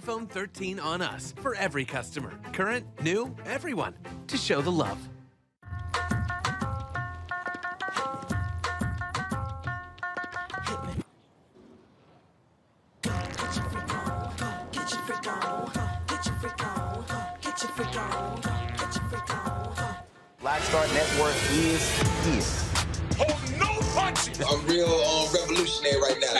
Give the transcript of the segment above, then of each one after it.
iPhone 13 on us for every customer. Current, new, everyone. To show the love. Black Star Network is here. Oh, no punches! I'm real revolutionary right now.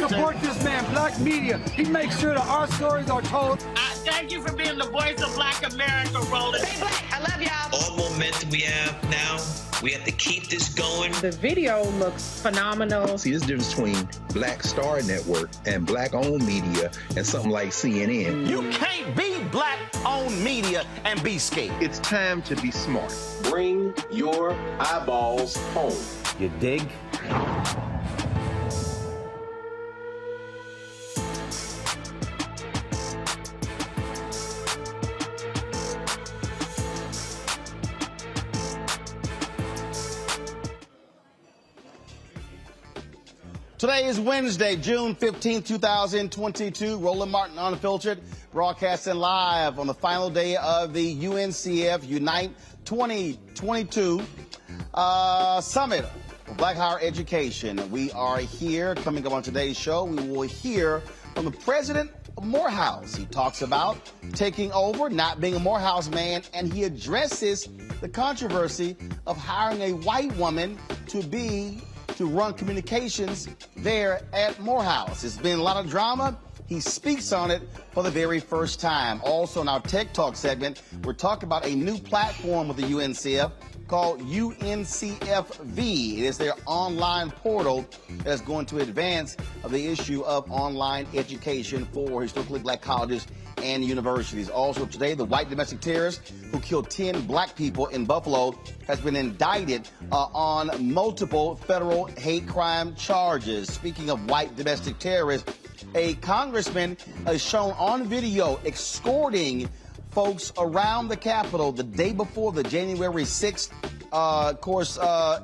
Support this man, Black Media. He makes sure that our stories are told. Thank you for being the voice of Black America, Roland. Stay black. I love y'all. All momentum we have now, we have to keep this going. The video looks phenomenal. See, this difference between Black Star Network and black-owned media and something like CNN. You can't be black-owned media and be scared. It's time to be smart. Bring your eyeballs home. You dig? Today is Wednesday, June 15, 2022. Roland Martin Unfiltered, broadcasting live on the final day of the UNCF Unite 2022 Summit for Black Higher Education. We are here. Coming up on today's show, we will hear from the President of Morehouse. He talks about taking over, not being a Morehouse man, and he addresses the controversy of hiring a white woman to run communications there at Morehouse. It's been a lot of drama. He speaks on it for the very first time. Also in our Tech Talk segment, we're talking about a new platform with the UNCF called UNCFV. It is their online portal that is going to advance the issue of online education for historically black colleges and universities. Also today, the white domestic terrorist who killed 10 black people in Buffalo has been indicted on multiple federal hate crime charges. Speaking of white domestic terrorists, a congressman is shown on video escorting folks around the Capitol the day before the January 6th,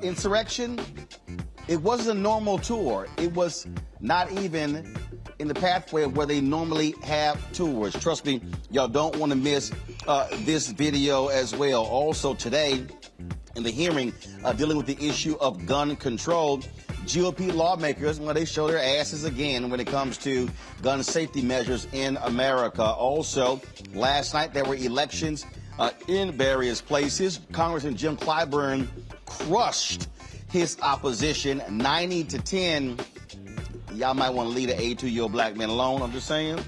insurrection. It wasn't a normal tour. It was not even in the pathway of where they normally have tours. Trust me, y'all don't want to miss this video as well. Also today, in the hearing dealing with the issue of gun control, GOP lawmakers, they show their asses again when it comes to gun safety measures in America. Also, last night there were elections in various places. Congressman Jim Clyburn crushed his opposition 90-10. Y'all might want to leave the 82-year-old black man alone, I'm just saying.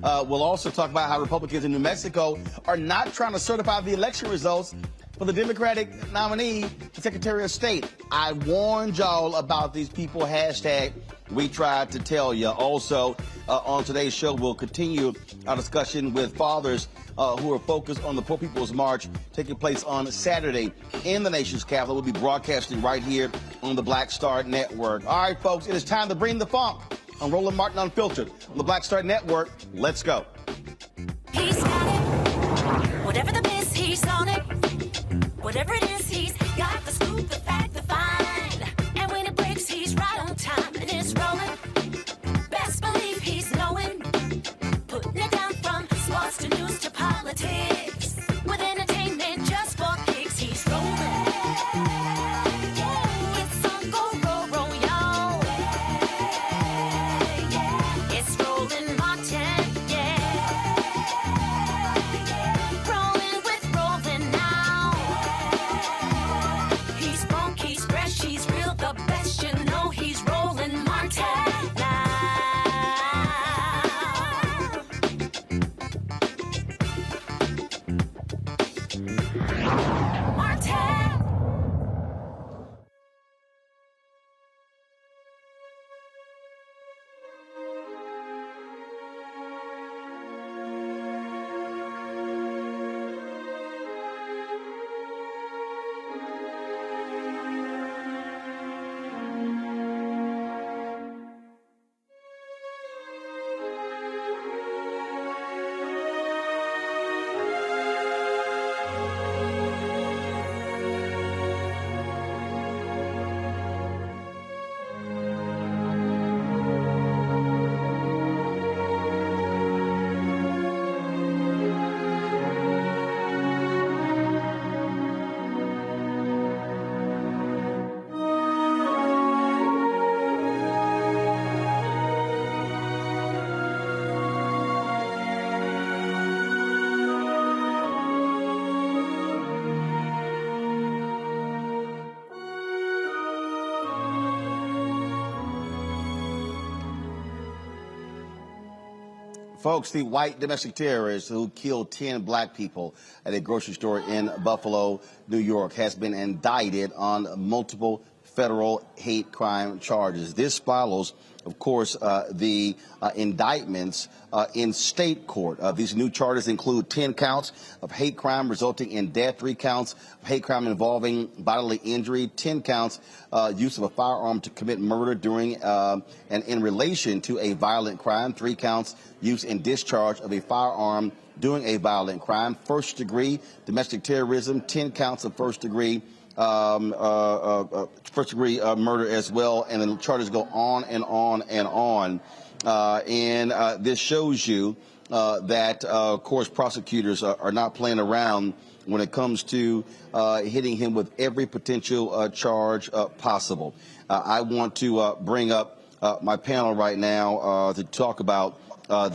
We'll also talk about how Republicans in New Mexico are not trying to certify the election results for the Democratic nominee for Secretary of State. I warned y'all about these people. Hashtag we tried to tell you. Also, on today's show, we'll continue our discussion with fathers who are focused on the Poor People's March taking place on Saturday in the nation's capital. We'll be broadcasting right here on the Black Star Network. All right, folks, it is time to bring the funk on Roland Martin Unfiltered on the Black Star Network. Let's go. He's got it. Whatever the miss, he's on it. Whatever it is, he's got the scoop, the fact, the find. And when it breaks, he's right on time and it's rolling. Best believe he's knowing. Putting it down from sports to news to politics. With entertainment just for kicks, he's rolling. It's on Go, roll, y'all. It's Roland Martin, rolling with Roland now. He's funky, he's fresh, he's real, the best, you know he's Roland Martin now. Martin. Folks, the white domestic terrorist who killed 10 black people at a grocery store in Buffalo, New York, has been indicted on multiple federal hate crime charges. This follows, of course, the indictments in state court. These new charges include 10 counts of hate crime resulting in death, 3 counts of hate crime involving bodily injury, 10 counts use of a firearm to commit murder during and in relation to a violent crime, 3 counts use and discharge of a firearm doing a violent crime, first degree domestic terrorism, 10 counts of first degree murder as well, and the charges go on and on and on. This shows you that, of course, prosecutors are not playing around when it comes to hitting him with every potential charge possible. I want to bring up my panel right now to talk about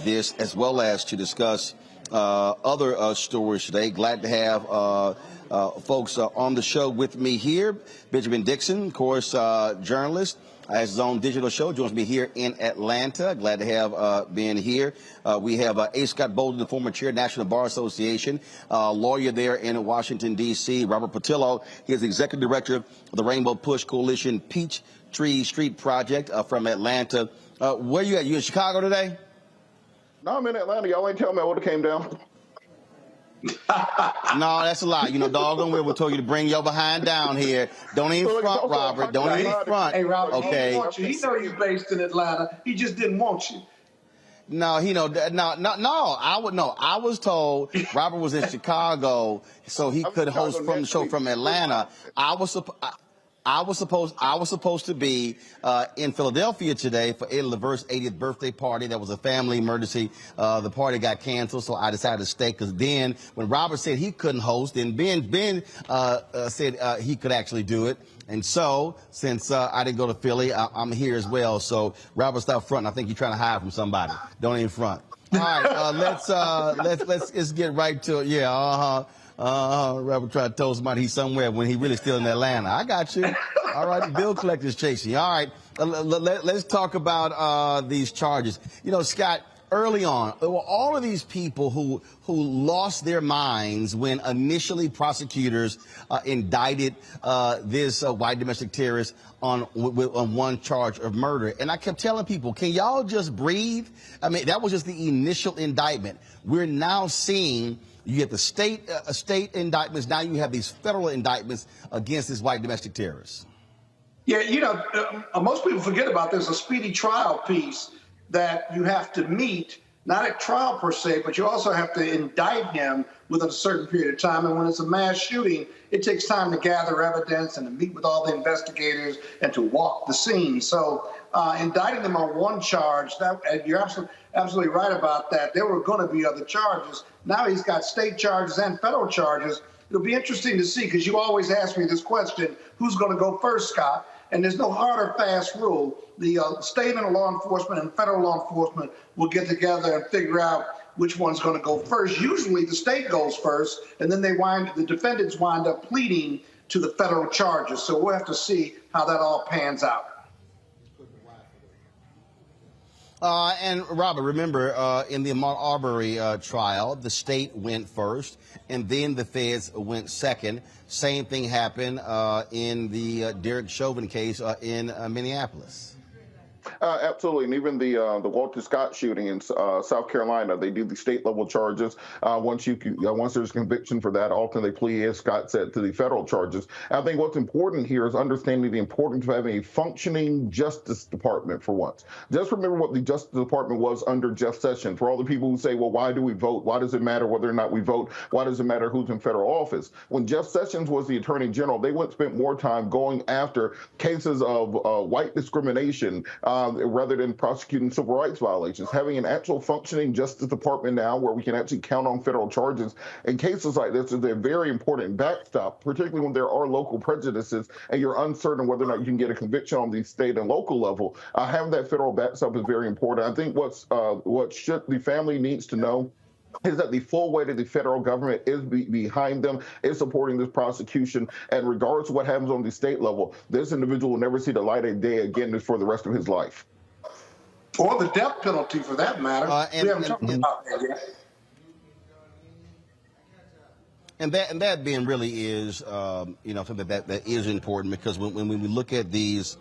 this, as well as to discuss other stories today. Glad to have folks on the show with me here. Benjamin Dixon, of course, journalist, has his own digital show, joins me here in Atlanta. Glad to have Ben here. We have A. Scott Bolden, the former chair, National Bar Association, lawyer there in Washington, D.C. Robert Patillo, he is the executive director of the Rainbow Push Coalition Peachtree Street Project from Atlanta. Where you at? You in Chicago today? No, I'm in Atlanta. Y'all ain't telling me what it came down. No, that's a lie. You know, doggone well, we told you to bring your behind down here. Don't even front, Robert. Don't even front. Hey, Robert, okay. He want you. He know you're based in Atlanta. He just didn't want you. No, I was told Robert was in Chicago, so he could host from the show from Atlanta. I was supposed to be in Philadelphia today for Eddie LaVert's 80th birthday party. That was a family emergency. The party got canceled, so I decided to stay. Because then, when Robert said he couldn't host, then Ben said he could actually do it. And so, since I didn't go to Philly, I'm here as well. So, Robert, stop fronting. I think you're trying to hide from somebody. Don't even front. All right, let's get right to it. Yeah, Robert tried to tell somebody he's somewhere when he really still in Atlanta. I got you. All right, the bill collector's chasing you. All right, let's talk about these charges. You know, Scott, early on, there were all of these people who lost their minds when initially prosecutors indicted this white domestic terrorist on one charge of murder. And I kept telling people, can y'all just breathe? I mean, that was just the initial indictment. We're now seeing you get the state indictments. Now you have these federal indictments against this white domestic terrorist. Yeah, you know, most people forget about there's a speedy trial piece that you have to meet, not at trial per se, but you also have to indict him within a certain period of time. And when it's a mass shooting, it takes time to gather evidence and to meet with all the investigators and to walk the scene. So indicting them on one charge, you're absolutely right about that. There were going to be other charges. Now he's got state charges and federal charges. It'll be interesting to see, because you always ask me this question, who's going to go first, Scott? And there's no hard or fast rule. The state and law enforcement and federal law enforcement will get together and figure out which one's going to go first. Usually the state goes first, and then the defendants wind up pleading to the federal charges. So we'll have to see how that all pans out. And Robert, remember, in the Ahmaud Arbery trial, the state went first, and then the feds went second. Same thing happened in the Derek Chauvin case in Minneapolis. Absolutely, and even the Walter Scott shooting in South Carolina, they do the state level charges. Once there's conviction for that, often they plea, as Scott said, to the federal charges. And I think what's important here is understanding the importance of having a functioning Justice Department for once. Just remember what the Justice Department was under Jeff Sessions. For all the people who say, well, why do we vote? Why does it matter whether or not we vote? Why does it matter who's in federal office? When Jeff Sessions was the Attorney General, they spent more time going after cases of white discrimination rather than prosecuting civil rights violations. Having an actual functioning Justice Department now where we can actually count on federal charges in cases like this is a very important backstop, particularly when there are local prejudices and you're uncertain whether or not you can get a conviction on the state and local level. Having that federal backstop is very important. I think what the family needs to know is that the full weight of the federal government is behind them, is supporting this prosecution, and regardless of what happens on the state level, this individual will never see the light of day again for the rest of his life. Or the death penalty, for that matter. We haven't talked about that yet. And that being really is, something that is important, because when we look at these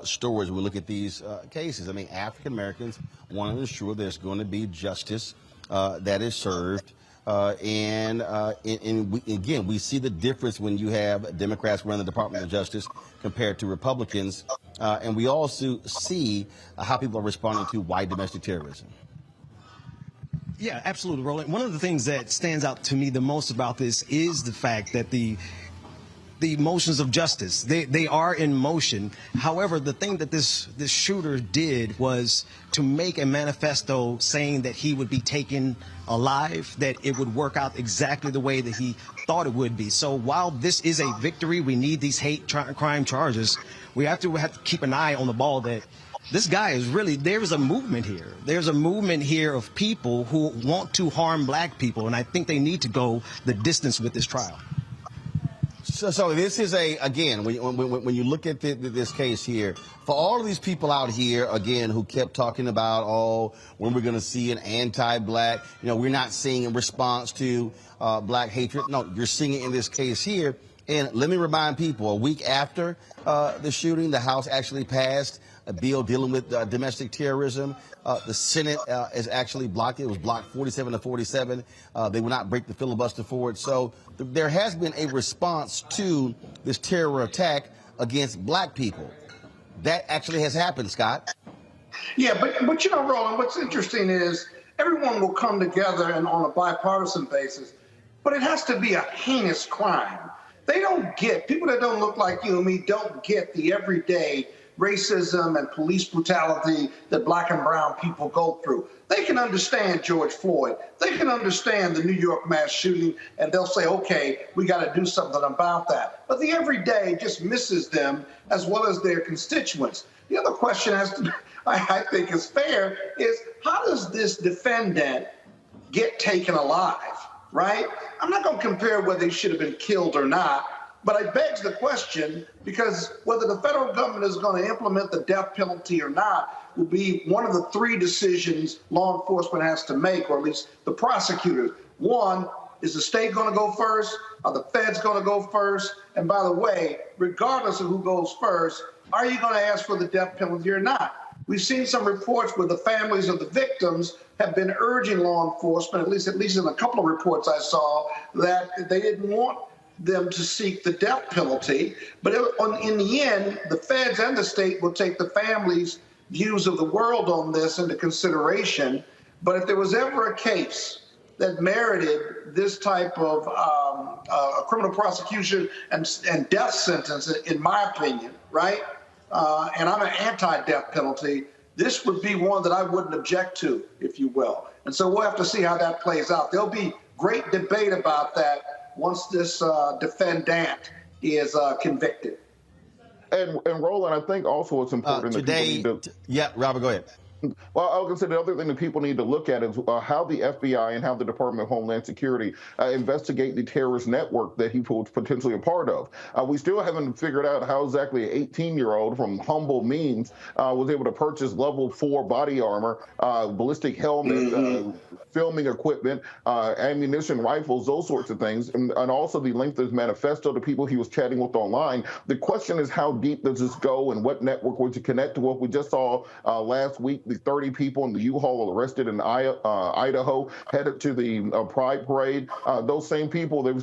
stories, when we look at these cases, I mean, African Americans want to ensure there's going to be justice that is served. Again, we see the difference when you have Democrats running the Department of Justice compared to Republicans. And we also see how people are responding to white domestic terrorism. Yeah, absolutely, Roland. One of the things that stands out to me the most about this is the fact that the motions of justice, they are in motion. However, the thing that this shooter did was to make a manifesto saying that he would be taken alive, that it would work out exactly the way that he thought it would be. So while this is a victory, we need these hate crime charges. We have to keep an eye on the ball that this guy is really, there's a movement here. There's a movement here of people who want to harm black people, and I think they need to go the distance with this trial. So this is again, when you look at this case here, for all of these people out here, again, who kept talking about, when we're going to see an anti-black, we're not seeing a response to black hatred. No, you're seeing it in this case here. And let me remind people, a week after the shooting, the House actually passed a bill dealing with domestic terrorism. The Senate is actually blocked it. It was blocked 47-47. They will not break the filibuster for it. So there has been a response to this terror attack against black people. That actually has happened, Scott. Yeah, but Roland, what's interesting is everyone will come together and on a bipartisan basis, but it has to be a heinous crime. They don't get, people that don't look like you and me don't get the everyday racism and police brutality that black and brown people go through. They can understand George Floyd. They can understand the New York mass shooting, and they'll say, okay, we got to do something about that. But the everyday just misses them as well as their constituents. The other question I think is fair is, how does this defendant get taken alive, right? I'm not going to compare whether he should have been killed or not, but it begs the question, because whether the federal government is going to implement the death penalty or not will be one of the three decisions law enforcement has to make, or at least the prosecutors. One, is the state going to go first? Are the feds going to go first? And by the way, regardless of who goes first, are you going to ask for the death penalty or not? We've seen some reports where the families of the victims have been urging law enforcement, at least in a couple of reports I saw, that they didn't want them to seek the death penalty. But in the end, the feds and the state will take the families' views of the world on this into consideration. But if there was ever a case that merited this type of criminal prosecution and death sentence, in my opinion, right? And I'm an anti-death penalty, this would be one that I wouldn't object to, if you will. And so we'll have to see how that plays out. There'll be great debate about that once this defendant is convicted. And Roland, I think also it's important that Yeah, Robert, go ahead. Well, I was going to say the other thing that people need to look at is how the FBI and how the Department of Homeland Security investigate the terrorist network that he was potentially a part of. We still haven't figured out how exactly an 18-year-old from humble means was able to purchase level 4 body armor, ballistic helmet, filming equipment, ammunition, rifles, those sorts of things, and also the length of his manifesto to people he was chatting with online. The question is, how deep does this go, and what network would you connect to? What we just saw last week, the 30 people in the U-Haul arrested in Idaho, headed to the Pride Parade. Those same people they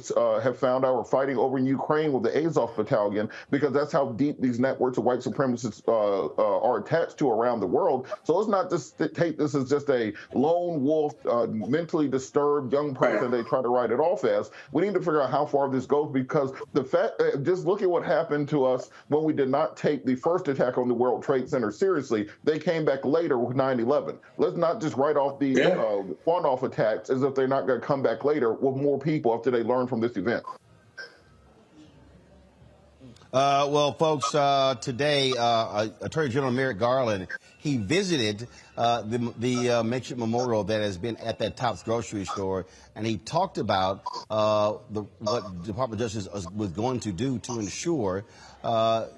have found out were fighting over in Ukraine with the Azov Battalion, because that's how deep these networks of white supremacists are attached to around the world. So let's not just take this as just a lone wolf, mentally disturbed young person they try to write it off as. We need to figure out how far this goes, because the fact, just look at what happened to us when we did not take the first attack on the World Trade Center seriously. They came back later with 9/11. Let's not just write off the one-off attacks as if they're not going to come back later with more people after they learn from this event. Well, folks, today, Attorney General Merrick Garland, he visited the makeshift memorial that has been at that Tops grocery store, and he talked about what the Department of Justice was going to do to ensure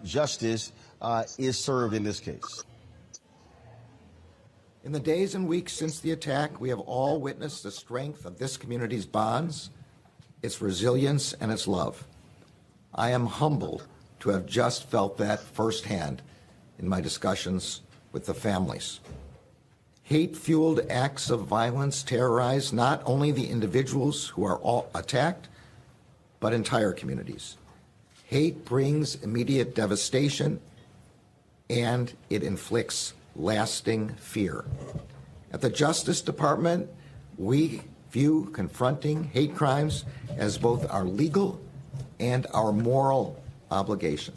justice is served in this case. In the days and weeks since the attack, we have all witnessed the strength of this community's bonds, its resilience, and its love. I am humbled to have just felt that firsthand in my discussions with the families. Hate-fueled acts of violence terrorize not only the individuals who are all attacked, but entire communities. Hate brings immediate devastation, and it inflicts lasting fear. At the Justice Department, we view confronting hate crimes as both our legal and our moral obligation.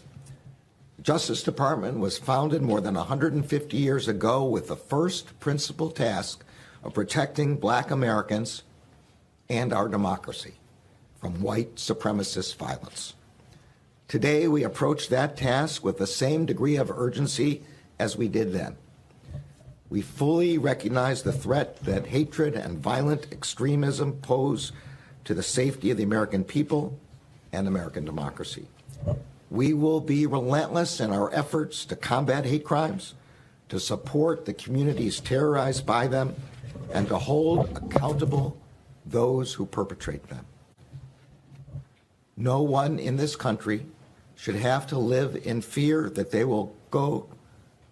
The Justice Department was founded more than 150 years ago with the first principal task of protecting Black Americans and our democracy from white supremacist violence. Today, we approach that task with the same degree of urgency as we did then. We fully recognize the threat that hatred and violent extremism pose to the safety of the American people and American democracy. We will be relentless in our efforts to combat hate crimes, to support the communities terrorized by them, and to hold accountable those who perpetrate them. No one in this country should have to live in fear that they will go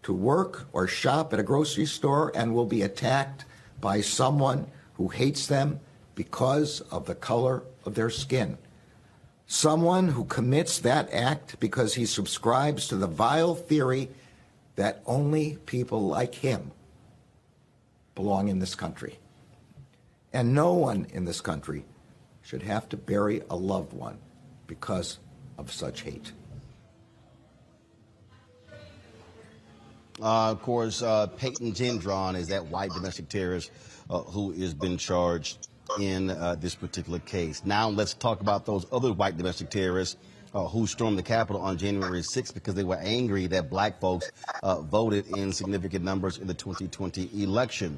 to work or shop at a grocery store and will be attacked by someone who hates them because of the color of their skin. Someone who commits that act because he subscribes to the vile theory that only people like him belong in this country. And no one in this country should have to bury a loved one because of such hate. Of course, Peyton Gendron is that white domestic terrorist who has been charged in this particular case. Now let's talk about those other white domestic terrorists who stormed the Capitol on January 6th because they were angry that black folks voted in significant numbers in the 2020 election.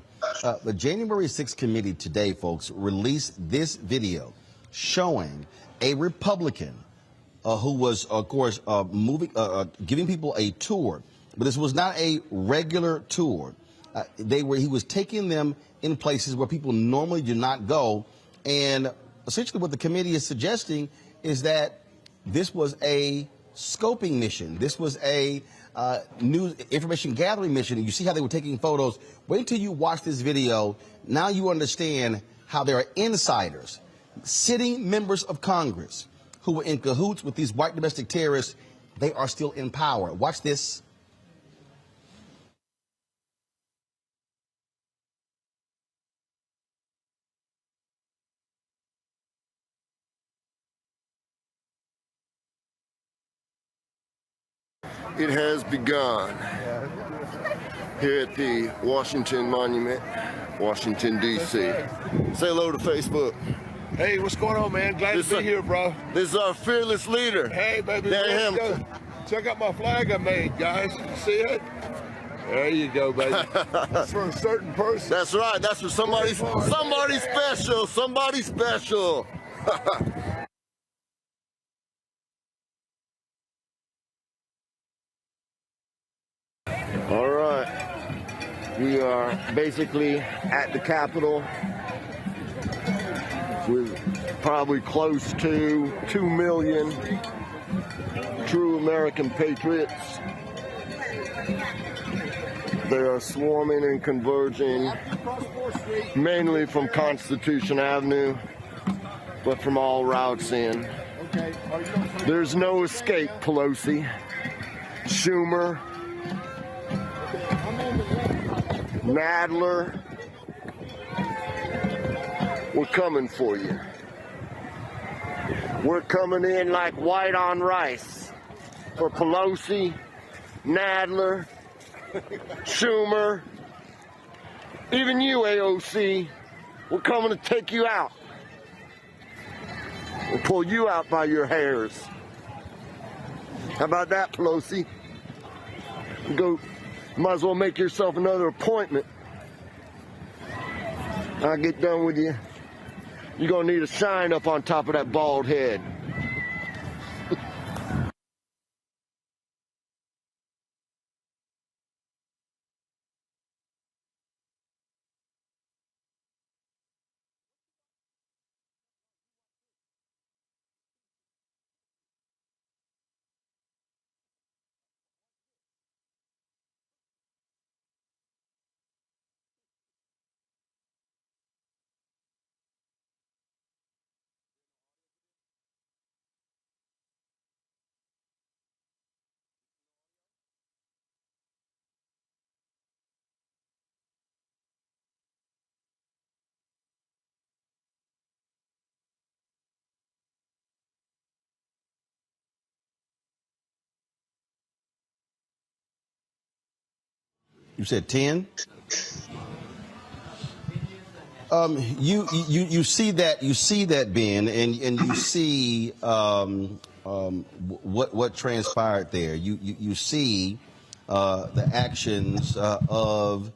The January 6th committee today, folks, released this video showing a Republican who was, of course, giving people a tour. But this was not a regular tour. He was taking them in places where people normally do not go. And essentially what the committee is suggesting is that this was a scoping mission. This was a news information gathering mission. And you see how they were taking photos. Wait until you watch this video. Now you understand how there are insiders, sitting members of Congress who were in cahoots with these white domestic terrorists. They are still in power. Watch this. It has begun here at the Washington Monument, Washington, D.C. Say hello to Facebook. Hey, what's going on, man? Glad to be here, bro. This is our fearless leader. Hey, baby, let's go. Check out my flag I made, guys. You see it? There you go, baby. That's for a certain person. That's right. That's for somebody special. Somebody special. All right, we are basically at the Capitol with probably close to 2 million true American patriots. They are swarming and converging mainly from Constitution Avenue, but from all routes in. There's no escape, Pelosi, Schumer, Nadler, we're coming for you. We're coming in like white on rice for Pelosi, Nadler, Schumer, even you, AOC. We're coming to take you out. We'll pull you out by your hairs. How about that, Pelosi? Go. Might as well make yourself another appointment. I'll get done with you. You're gonna need a sign up on top of that bald head. You said 10? You see that, Ben, and you see what transpired there. You see the actions of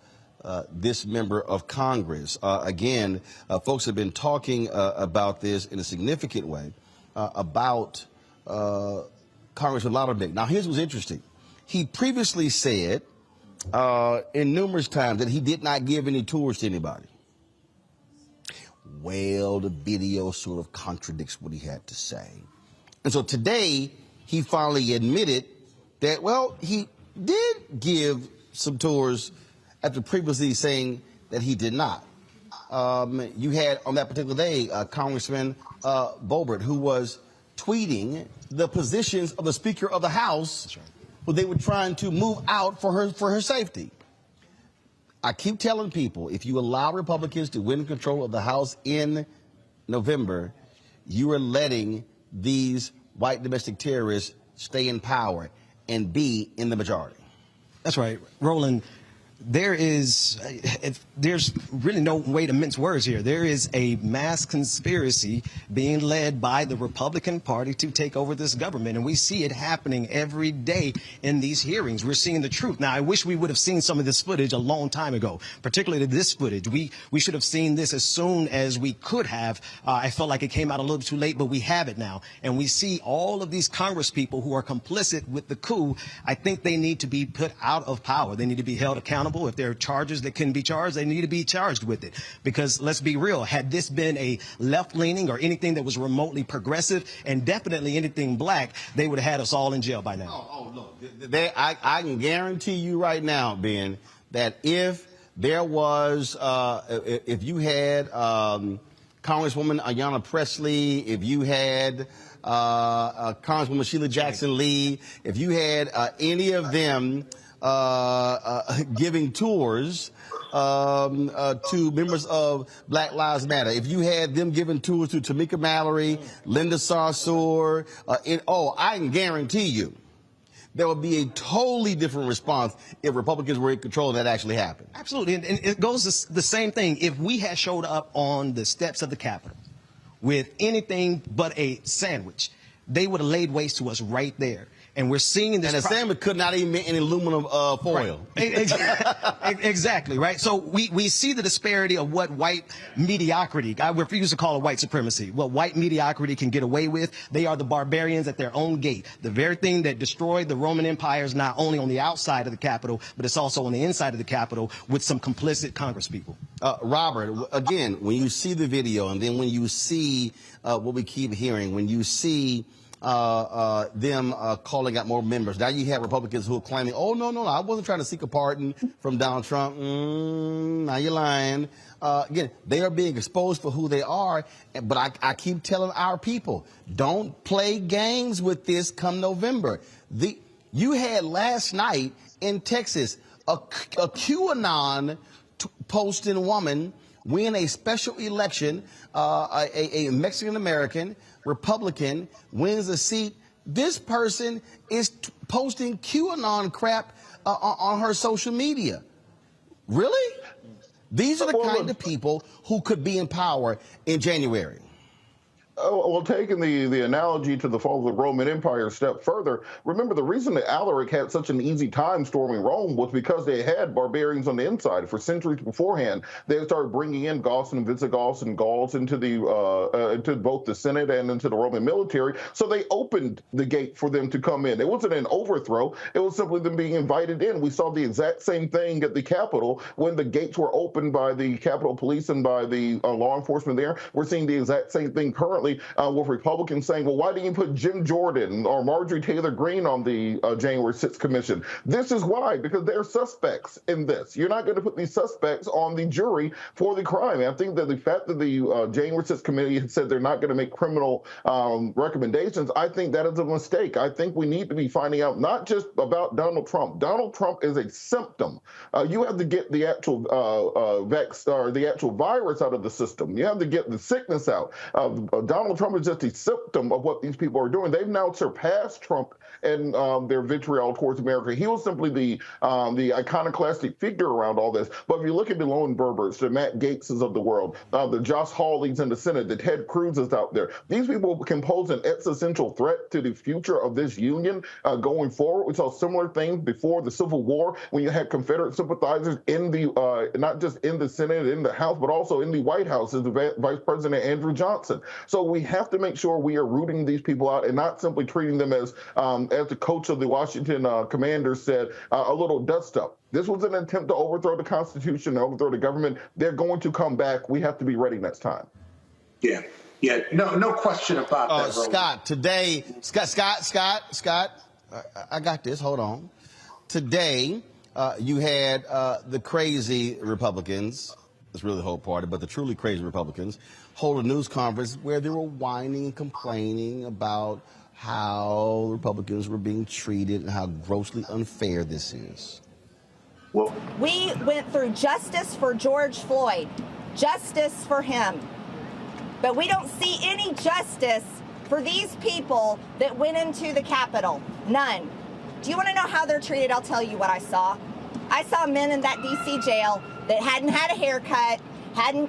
this member of Congress. Again, folks have been talking about this in a significant way about Congressman Laudermick. Now, here's what's interesting. He previously said in numerous times that he did not give any tours to anybody. Well, the video sort of contradicts what he had to say. And so today, he finally admitted that, well, he did give some tours after previously saying that he did not. You had on that particular day, Congressman Boebert, who was tweeting the positions of the Speaker of the House, who they were trying to move out for her safety. I keep telling people, if you allow Republicans to win control of the House in November, you are letting these white domestic terrorists stay in power and be in the majority. That's right. Roland, there's really no way to mince words here. There is a mass conspiracy being led by the Republican Party to take over this government, and we see it happening every day in these hearings. We're seeing the truth. Now, I wish we would have seen some of this footage a long time ago, particularly this footage. We should have seen this as soon as we could have. I felt like it came out a little too late, but we have it now, and we see all of these Congress people who are complicit with the coup. I think they need to be put out of power. They need to be held accountable. If there are charges that can be charged, they need to be charged with it. Because let's be real, had this been a left-leaning or anything that was remotely progressive, and definitely anything black, they would have had us all in jail by now. Oh look, I can guarantee you right now, Ben, that if there was, if you had Congresswoman Ayanna Pressley, if you had Congresswoman Sheila Jackson Lee, if you had any of them giving tours to members of Black Lives Matter. If you had them giving tours to Tamika Mallory, Linda Sarsour, I can guarantee you there would be a totally different response if Republicans were in control and that actually happened. Absolutely. And it goes to the same thing. If we had showed up on the steps of the Capitol with anything but a sandwich, they would have laid waste to us right there. And we're seeing this. And the sandwich could not even be in aluminum foil. Right. Exactly, right? So we see the disparity of what white mediocrity, I refuse to call it white supremacy, what white mediocrity can get away with. They are the barbarians at their own gate. The very thing that destroyed the Roman Empire is not only on the outside of the Capitol, but it's also on the inside of the Capitol with some complicit Congress people. Robert, again, when you see the video and then when you see what we keep hearing, when you see them calling out more members. Now you have Republicans who are claiming, oh, no, I wasn't trying to seek a pardon from Donald Trump. Now you're lying. Again, they are being exposed for who they are. But I keep telling our people, don't play games with this come November. You had last night in Texas a QAnon posting woman win a special election, a Mexican-American Republican wins a seat. This person is posting QAnon crap on her social media. Really? These are the kind of people who could be in power in January. Well, taking the analogy to the fall of the Roman Empire a step further, remember the reason that Alaric had such an easy time storming Rome was because they had barbarians on the inside. For centuries beforehand, they started bringing in Goths and Visigoths and Gauls into into both the Senate and into the Roman military. So they opened the gate for them to come in. It wasn't an overthrow. It was simply them being invited in. We saw the exact same thing at the Capitol when the gates were opened by the Capitol Police and by the law enforcement there. We're seeing the exact same thing currently with Republicans saying, well, why didn't you put Jim Jordan or Marjorie Taylor Greene on the January 6th commission? This is why, because they're suspects in this. You're not going to put these suspects on the jury for the crime. And I think that the fact that the January 6th committee had said they're not going to make criminal recommendations, I think that is a mistake. I think we need to be finding out not just about Donald Trump. Donald Trump is a symptom. You have to get the actual the actual virus out of the system. You have to get the sickness out. Donald Trump is just a symptom of what these people are doing. They've now surpassed Trump and their vitriol towards America. He was simply the iconoclastic figure around all this. But if you look at the Lone Berbers, the Matt Gaetzes of the world, the Josh Hawleys in the Senate, the Ted Cruzes out there, these people can pose an existential threat to the future of this union going forward. We saw similar things before the Civil War when you had Confederate sympathizers in the not just in the Senate, in the House, but also in the White House as the Vice President Andrew Johnson. So we have to make sure we are rooting these people out and not simply treating them as the coach of the Washington Commanders said, a little dust up. This was an attempt to overthrow the Constitution, overthrow the government. They're going to come back. We have to be ready next time. Yeah, no question about that. Scott, today, Scott, I got this. Hold on. Today, you had the crazy Republicans. It's really the whole party, but the truly crazy Republicans hold a news conference where they were whining and complaining about how Republicans were being treated and how grossly unfair this is. Well, we went through justice for George Floyd, justice for him, but we don't see any justice for these people that went into the Capitol. None. Do you want to know how they're treated? I'll tell you what I saw. I saw men in that D.C. jail that hadn't had a haircut,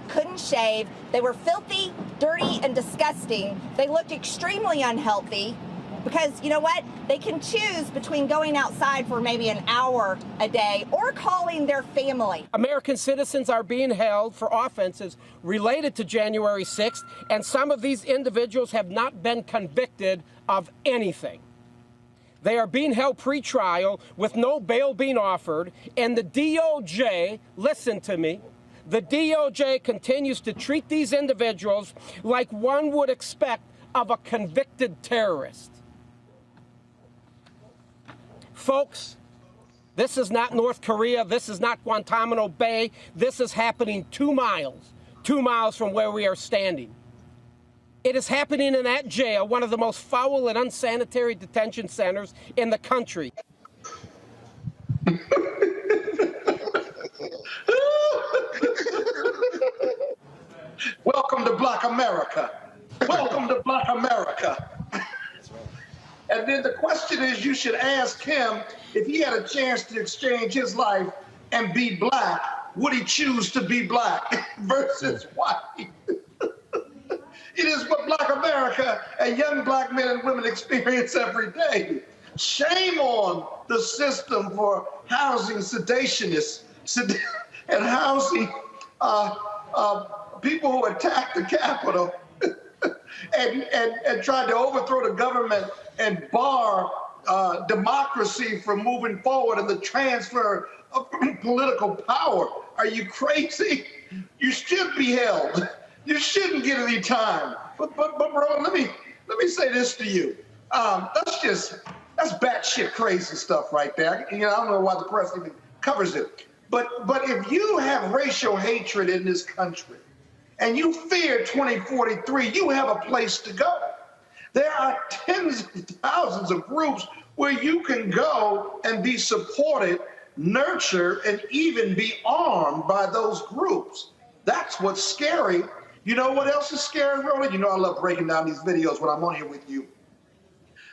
couldn't shave. They were filthy, dirty, and disgusting. They looked extremely unhealthy because, you know what? They can choose between going outside for maybe an hour a day or calling their family. American citizens are being held for offenses related to January 6th, and some of these individuals have not been convicted of anything. They are being held pre-trial with no bail being offered, and the DOJ, listen to me, the DOJ continues to treat these individuals like one would expect of a convicted terrorist. Folks, this is not North Korea. This is not Guantanamo Bay. This is happening 2 miles from where we are standing. It is happening in that jail, one of the most foul and unsanitary detention centers in the country. Welcome to Black America. Welcome to Black America. And then the question is, you should ask him if he had a chance to exchange his life and be black, would he choose to be black versus white? It is what Black America and young black men and women experience every day. Shame on the system for housing sedationists and housing people who attack the Capitol and tried to overthrow the government and bar democracy from moving forward and the transfer of political power. Are you crazy? You should be held. You shouldn't get any time. But Roland, let me say this to you. That's batshit crazy stuff right there. I don't know why the press even covers it. But if you have racial hatred in this country and you fear 2043, you have a place to go. There are tens of thousands of groups where you can go and be supported, nurtured, and even be armed by those groups. That's what's scary. You know what else is scary, Roland? You know I love breaking down these videos when I'm on here with you.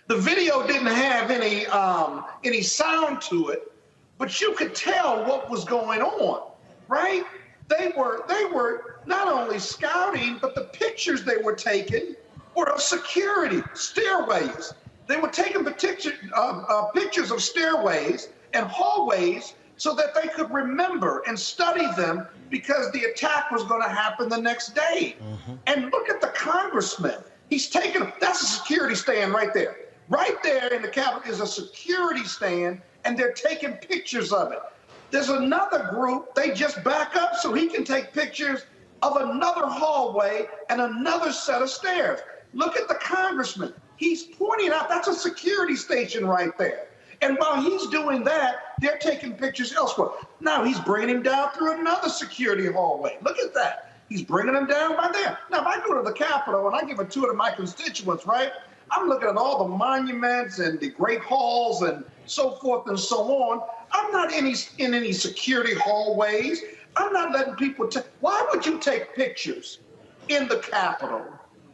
The video didn't have any sound to it, but you could tell what was going on, right? They were not only scouting, but the pictures they were taking were of security, stairways. They were taking pictures of stairways and hallways so that they could remember and study them because the attack was going to happen the next day. Mm-hmm. And look at the congressman. He's taking, that's a security stand right there. Right there in the Capitol is a security stand, and they're taking pictures of it. There's another group, they just back up so he can take pictures of another hallway and another set of stairs. Look at the congressman. He's pointing out that's a security station right there. And while he's doing that, they're taking pictures elsewhere. Now he's bringing him down through another security hallway. Look at that. He's bringing him down by there. Now, if I go to the Capitol and I give a tour to my constituents, right, I'm looking at all the monuments and the great halls and so forth and so on. I'm not in any security hallways. I'm not letting people take. Why would you take pictures in the Capitol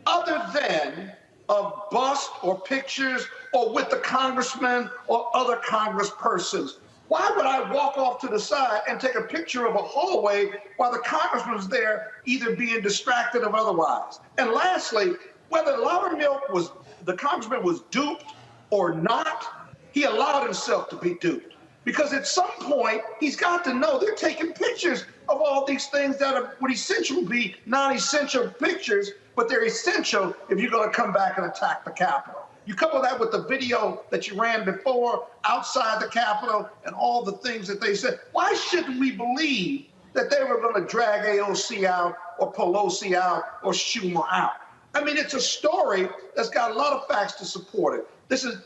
other than of bust or pictures or with the congressman or other congresspersons. Why would I walk off to the side and take a picture of a hallway while the congressman's there either being distracted or otherwise? And lastly, whether the congressman was duped or not, he allowed himself to be duped. Because at some point, he's got to know they're taking pictures of all these things that would essentially be non-essential pictures, but they're essential if you're going to come back and attack the Capitol. You couple that with the video that you ran before outside the Capitol and all the things that they said. Why shouldn't we believe that they were going to drag AOC out or Pelosi out or Schumer out? I mean, it's a story that's got a lot of facts to support it. This is,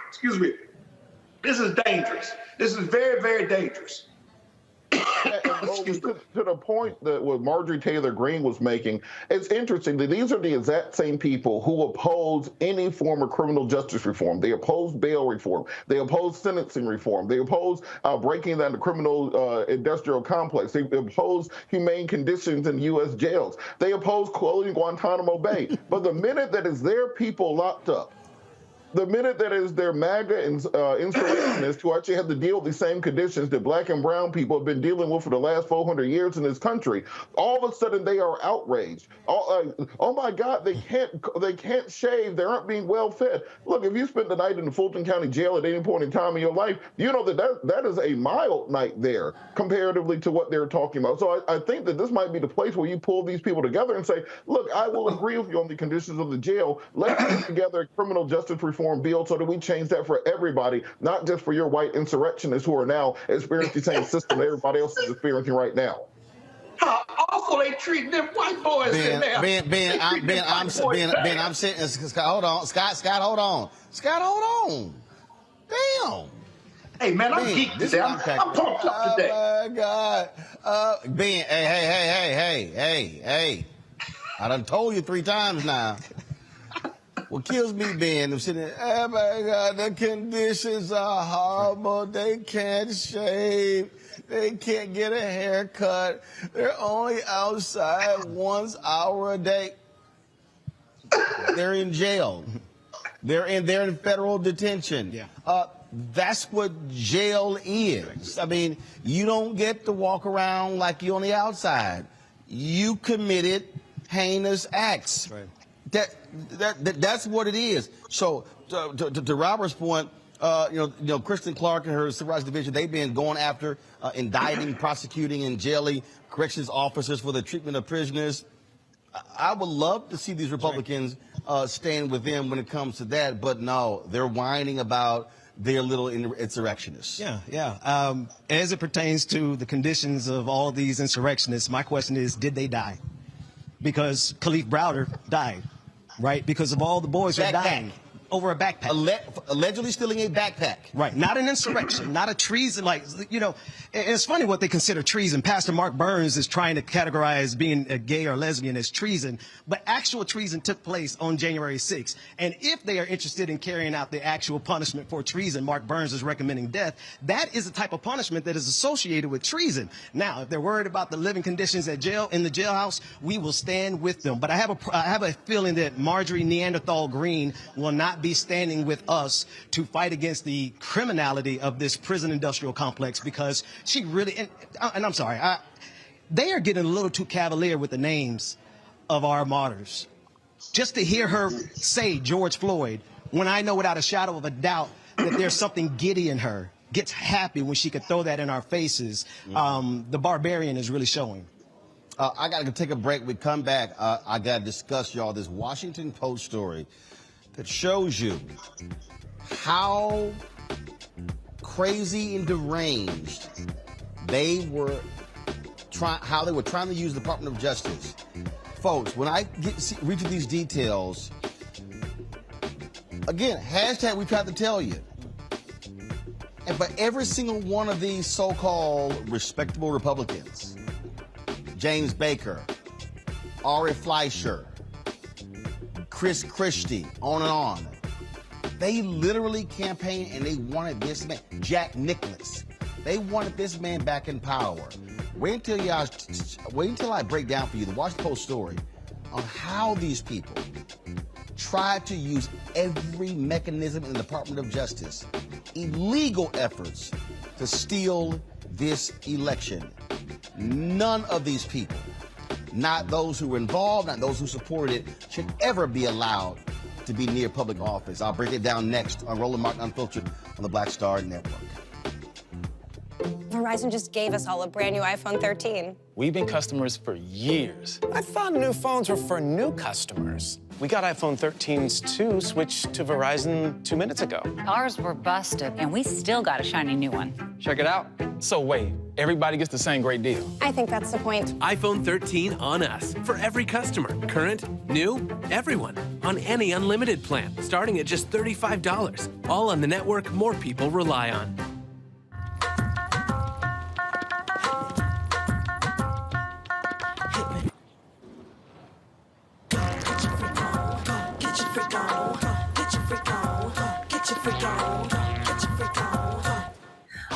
excuse me, this is dangerous. This is very, very dangerous. To the point that what Marjorie Taylor Greene was making, it's interesting that these are the exact same people who oppose any form of criminal justice reform. They oppose bail reform. They oppose sentencing reform. They oppose breaking down the criminal industrial complex. They oppose humane conditions in U.S. jails. They oppose closing Guantanamo Bay. But the minute that is their people locked up, the minute that is their MAGA insurrectionists who actually have to deal with the same conditions that black and brown people have been dealing with for the last 400 years in this country, all of a sudden they are outraged. Oh my God, they can't shave. They aren't being well fed. Look, if you spent the night in the Fulton County Jail at any point in time in your life, you know that is a mild night there comparatively to what they're talking about. So I think that this might be the place where you pull these people together and say, look, I will agree with you on the conditions of the jail. Let's put together a criminal justice reform bill so that we change that for everybody, not just for your white insurrectionists who are now experiencing the same system that everybody else is experiencing right now. How awful they treating them white boys in there. I'm sitting. Scott, hold on. Scott, hold on. Scott, hold on. Damn. Hey, man, I'm geeked today. I'm pumped up today. Oh, my God. Ben, hey. I done told you 3 times now. What kills me, Ben, I'm sitting there, oh my God, the conditions are horrible. They can't shave. They can't get a haircut. They're only outside 1 hour a day. They're in jail. They're in federal detention. Yeah. That's what jail is. I mean, you don't get to walk around like you're on the outside. You committed heinous acts. Right. That's what it is. So to Robert's point, Kristen Clark and her Civil Rights Division, they've been going after, indicting, prosecuting, and jailing corrections officers for the treatment of prisoners. I would love to see these Republicans stand with them when it comes to that, but no, they're whining about their little insurrectionists. Yeah. As it pertains to the conditions of all these insurrectionists, my question is, did they die? Because Khalif Browder died. Right, because of all the boys who are dying over a backpack. Allegedly stealing a backpack. Right, not an insurrection, not a treason. It's funny what they consider treason. Pastor Mark Burns is trying to categorize being a gay or lesbian as treason, but actual treason took place on January 6th. And if they are interested in carrying out the actual punishment for treason, Mark Burns is recommending death. That is the type of punishment that is associated with treason. Now, if they're worried about the living conditions in the jailhouse, we will stand with them. But I have a feeling that Marjorie Neanderthal Greene will not be standing with us to fight against the criminality of this prison industrial complex, because she really, and I'm sorry, they are getting a little too cavalier with the names of our martyrs. Just to hear her say George Floyd, when I know without a shadow of a doubt that there's something giddy in her, gets happy when she could throw that in our faces, the barbarian is really showing. I got to take a break. We come back. I got to discuss, y'all, this Washington Post story that shows you how crazy and deranged they were trying to use the Department of Justice. Folks, when I read through these details, again, hashtag we tried to tell you. But every single one of these so-called respectable Republicans, James Baker, Ari Fleischer, Chris Christie, on and on, they literally campaigned and they wanted this man, Jack Nicklaus. They wanted this man back in power. Wait until I break down for you the Washington Post story on how these people tried to use every mechanism in the Department of Justice, illegal efforts to steal this election. None of these people, not those who were involved, not those who supported it, should ever be allowed to be near public office. I'll break it down next on Roland Martin Unfiltered on the Black Star Network. Verizon just gave us all a brand new iPhone 13. We've been customers for years. I thought new phones were for new customers. We got iPhone 13s too, switched to Verizon 2 minutes ago. Ours were busted, and we still got a shiny new one. Check it out. So wait, everybody gets the same great deal. I think that's the point. iPhone 13 on us for every customer. Current, new, everyone. On any unlimited plan, starting at just $35. All on the network more people rely on.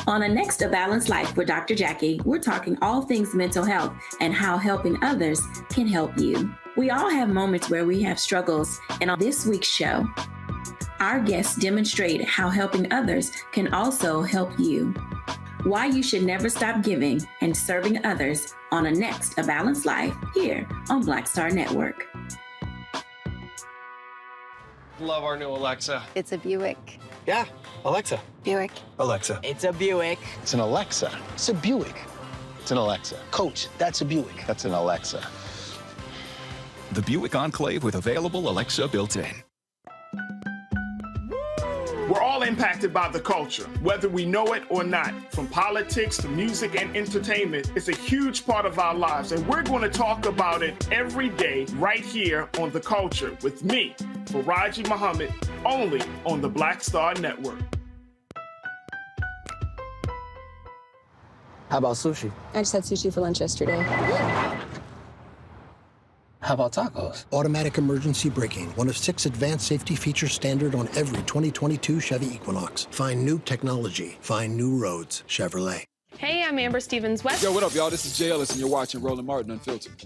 On the next A Balanced Life with Dr. Jackie, we're talking all things mental health and how helping others can help you. We all have moments where we have struggles, and on this week's show, our guests demonstrate how helping others can also help you. Why you should never stop giving and serving others on a next A Balanced Life here on Black Star Network. Love our new Alexa. It's a Buick. Yeah, Alexa. Buick. Alexa. It's a Buick. It's an Alexa. It's a Buick. It's an Alexa. Coach, that's a Buick. That's an Alexa. The Buick Enclave with available Alexa built in. We're all impacted by the culture, whether we know it or not. From politics to music and entertainment, it's a huge part of our lives, and we're going to talk about it every day right here on The Culture with me, Faraji Muhammad, only on the Black Star Network. How about sushi? I just had sushi for lunch yesterday. How about tacos? Automatic emergency braking, one of 6 advanced safety features standard on every 2022 Chevy Equinox. Find new technology. Find new roads. Chevrolet. Hey, I'm Amber Stevens-West. Yo, what up, y'all? This is Jay Ellis, and you're watching Roland Martin Unfiltered.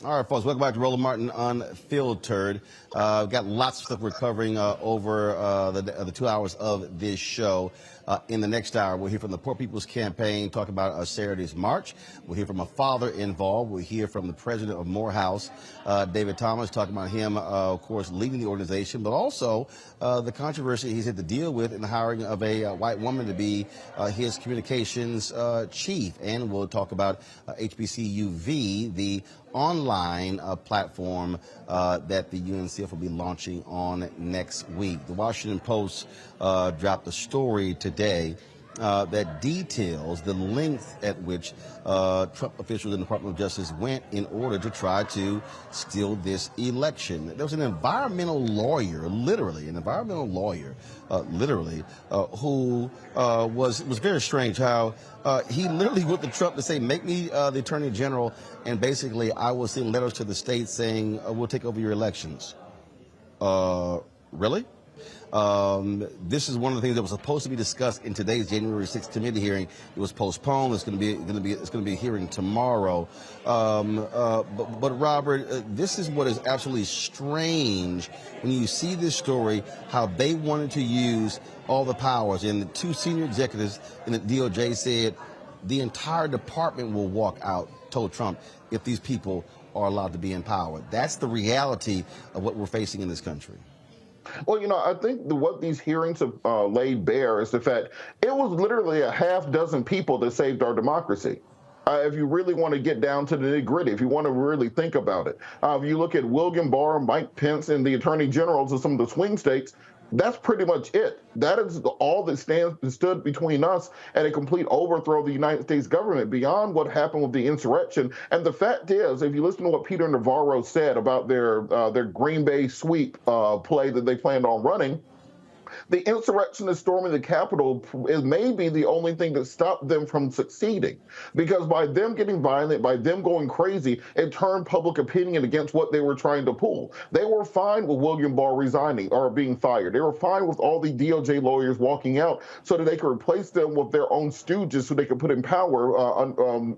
All right, folks, welcome back to Roland Martin Unfiltered. We've got lots of stuff we're covering over the 2 hours of this show. In the next hour, we'll hear from the Poor People's Campaign, talk about Saturday's march. We'll hear from a father involved. We'll hear from the President of Morehouse, David Thomas, talking about him, of course, leading the organization, but also the controversy he's had to deal with in the hiring of a white woman to be his communications chief. And we'll talk about HBCUV, the online platform that the UNCF will be launching on next week. The Washington Post dropped a story today that details the length at which Trump officials in the Department of Justice went in order to try to steal this election. There was an environmental lawyer, literally, who was very strange how he literally went to Trump to say, make me the Attorney General, and basically I will send letters to the states saying, we'll take over your elections. Really? This is one of the things that was supposed to be discussed in today's January 6th committee hearing. It was postponed. It's going to be a hearing tomorrow. But Robert, this is what is absolutely strange when you see this story. How they wanted to use all the powers, and the 2 senior executives in the DOJ said the entire department will walk out. Told Trump if these people are allowed to be in power. That's the reality of what we're facing in this country. Well, I think what these hearings have laid bare is the fact it was literally a half dozen people that saved our democracy. If you really want to get down to the nitty-gritty, if you want to really think about it. If you look at William Barr, Mike Pence, and the attorney generals of some of the swing states, that's pretty much it. That is all that stood between us and a complete overthrow of the United States government beyond what happened with the insurrection. And the fact is, if you listen to what Peter Navarro said about their Green Bay sweep play that they planned on running, The insurrectionists storming the Capitol is maybe the only thing that stopped them from succeeding, because by them getting violent, by them going crazy, it turned public opinion against what they were trying to pull. They were fine with William Barr resigning or being fired. They were fine with all the DOJ lawyers walking out so that they could replace them with their own stooges so they could put in power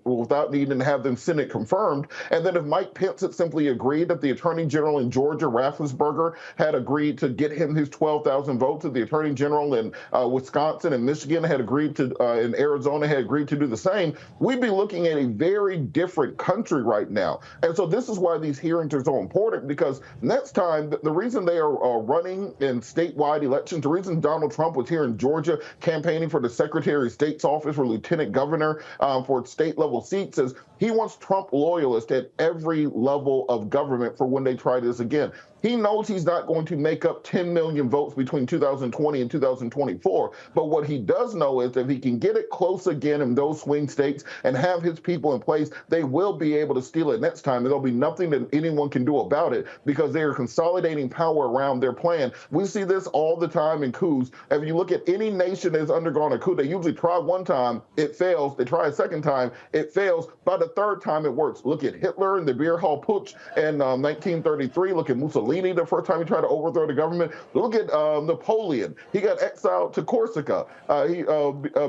without needing to have them Senate confirmed. And then if Mike Pence had simply agreed, that the Attorney General in Georgia, Raffensperger, had agreed to get him his 12,000 votes, that the Attorney General in Wisconsin and Michigan had agreed to, in Arizona had agreed to do the same, we'd be looking at a very different country right now. And so this is why these hearings are so important, because next time, the reason they are running in statewide elections, the reason Donald Trump was here in Georgia campaigning for the Secretary of State's office for Lieutenant Governor for state level seats is he wants Trump loyalists at every level of government for when they try this again. He knows he's not going to make up 10 million votes between 2020 and 2024. But what he does know is if he can get it close again in those swing states and have his people in place, they will be able to steal it next time. And there'll be nothing that anyone can do about it because they are consolidating power around their plan. We see this all the time in coups. If you look at any nation that's undergone a coup, they usually try one time, it fails. They try a second time, it fails. By the third time, it works. Look at Hitler and the beer hall putsch in 1933. Look at Mussolini the first time he tried to overthrow the government. Look at Napoleon. He got exiled to Corsica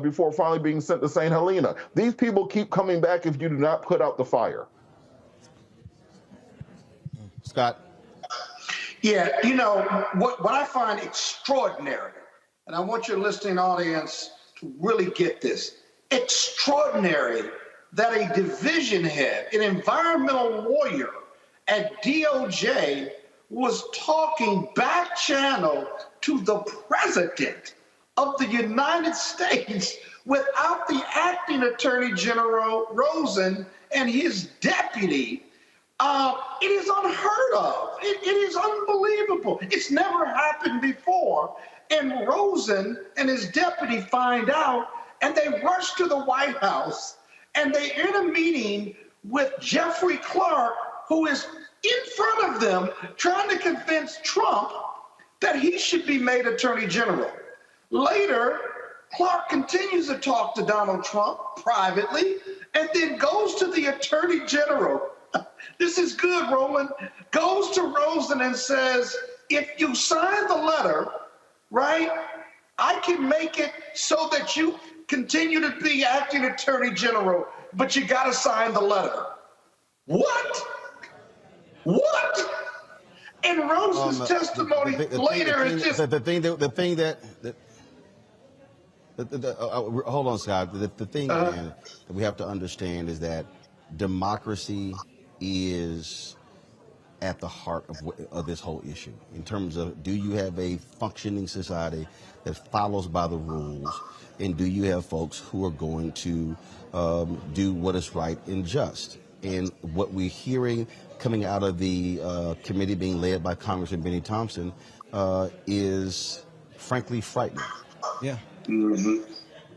before finally being sent to St. Helena. These people keep coming back if you do not put out the fire. Scott? Yeah, you know, what I find extraordinary, and I want your listening audience to really get this, extraordinary that a division head, an environmental lawyer at DOJ was talking back channel to the President of the United States without the acting Attorney General Rosen and his deputy. It is unheard of. It is unbelievable. It's never happened before. And Rosen and his deputy find out, and they rush to the White House, and they're in a meeting with Jeffrey Clark, who is in front of them trying to convince Trump that he should be made Attorney General. Later, Clark continues to talk to Donald Trump privately and then goes to the Attorney General. This is good, Roland. Goes to Rosen and says, if you sign the letter, right, I can make it so that you continue to be acting Attorney General, but you got to sign the letter. What? What? And Rosen's testimony later is just hold on, Scott. The thing that we have to understand is that democracy is at the heart of this whole issue. In terms of, do you have a functioning society that follows by the rules, and do you have folks who are going to do what is right and just? And what we're hearing coming out of the committee being led by Congressman Benny Thompson is frankly frightening. Yeah.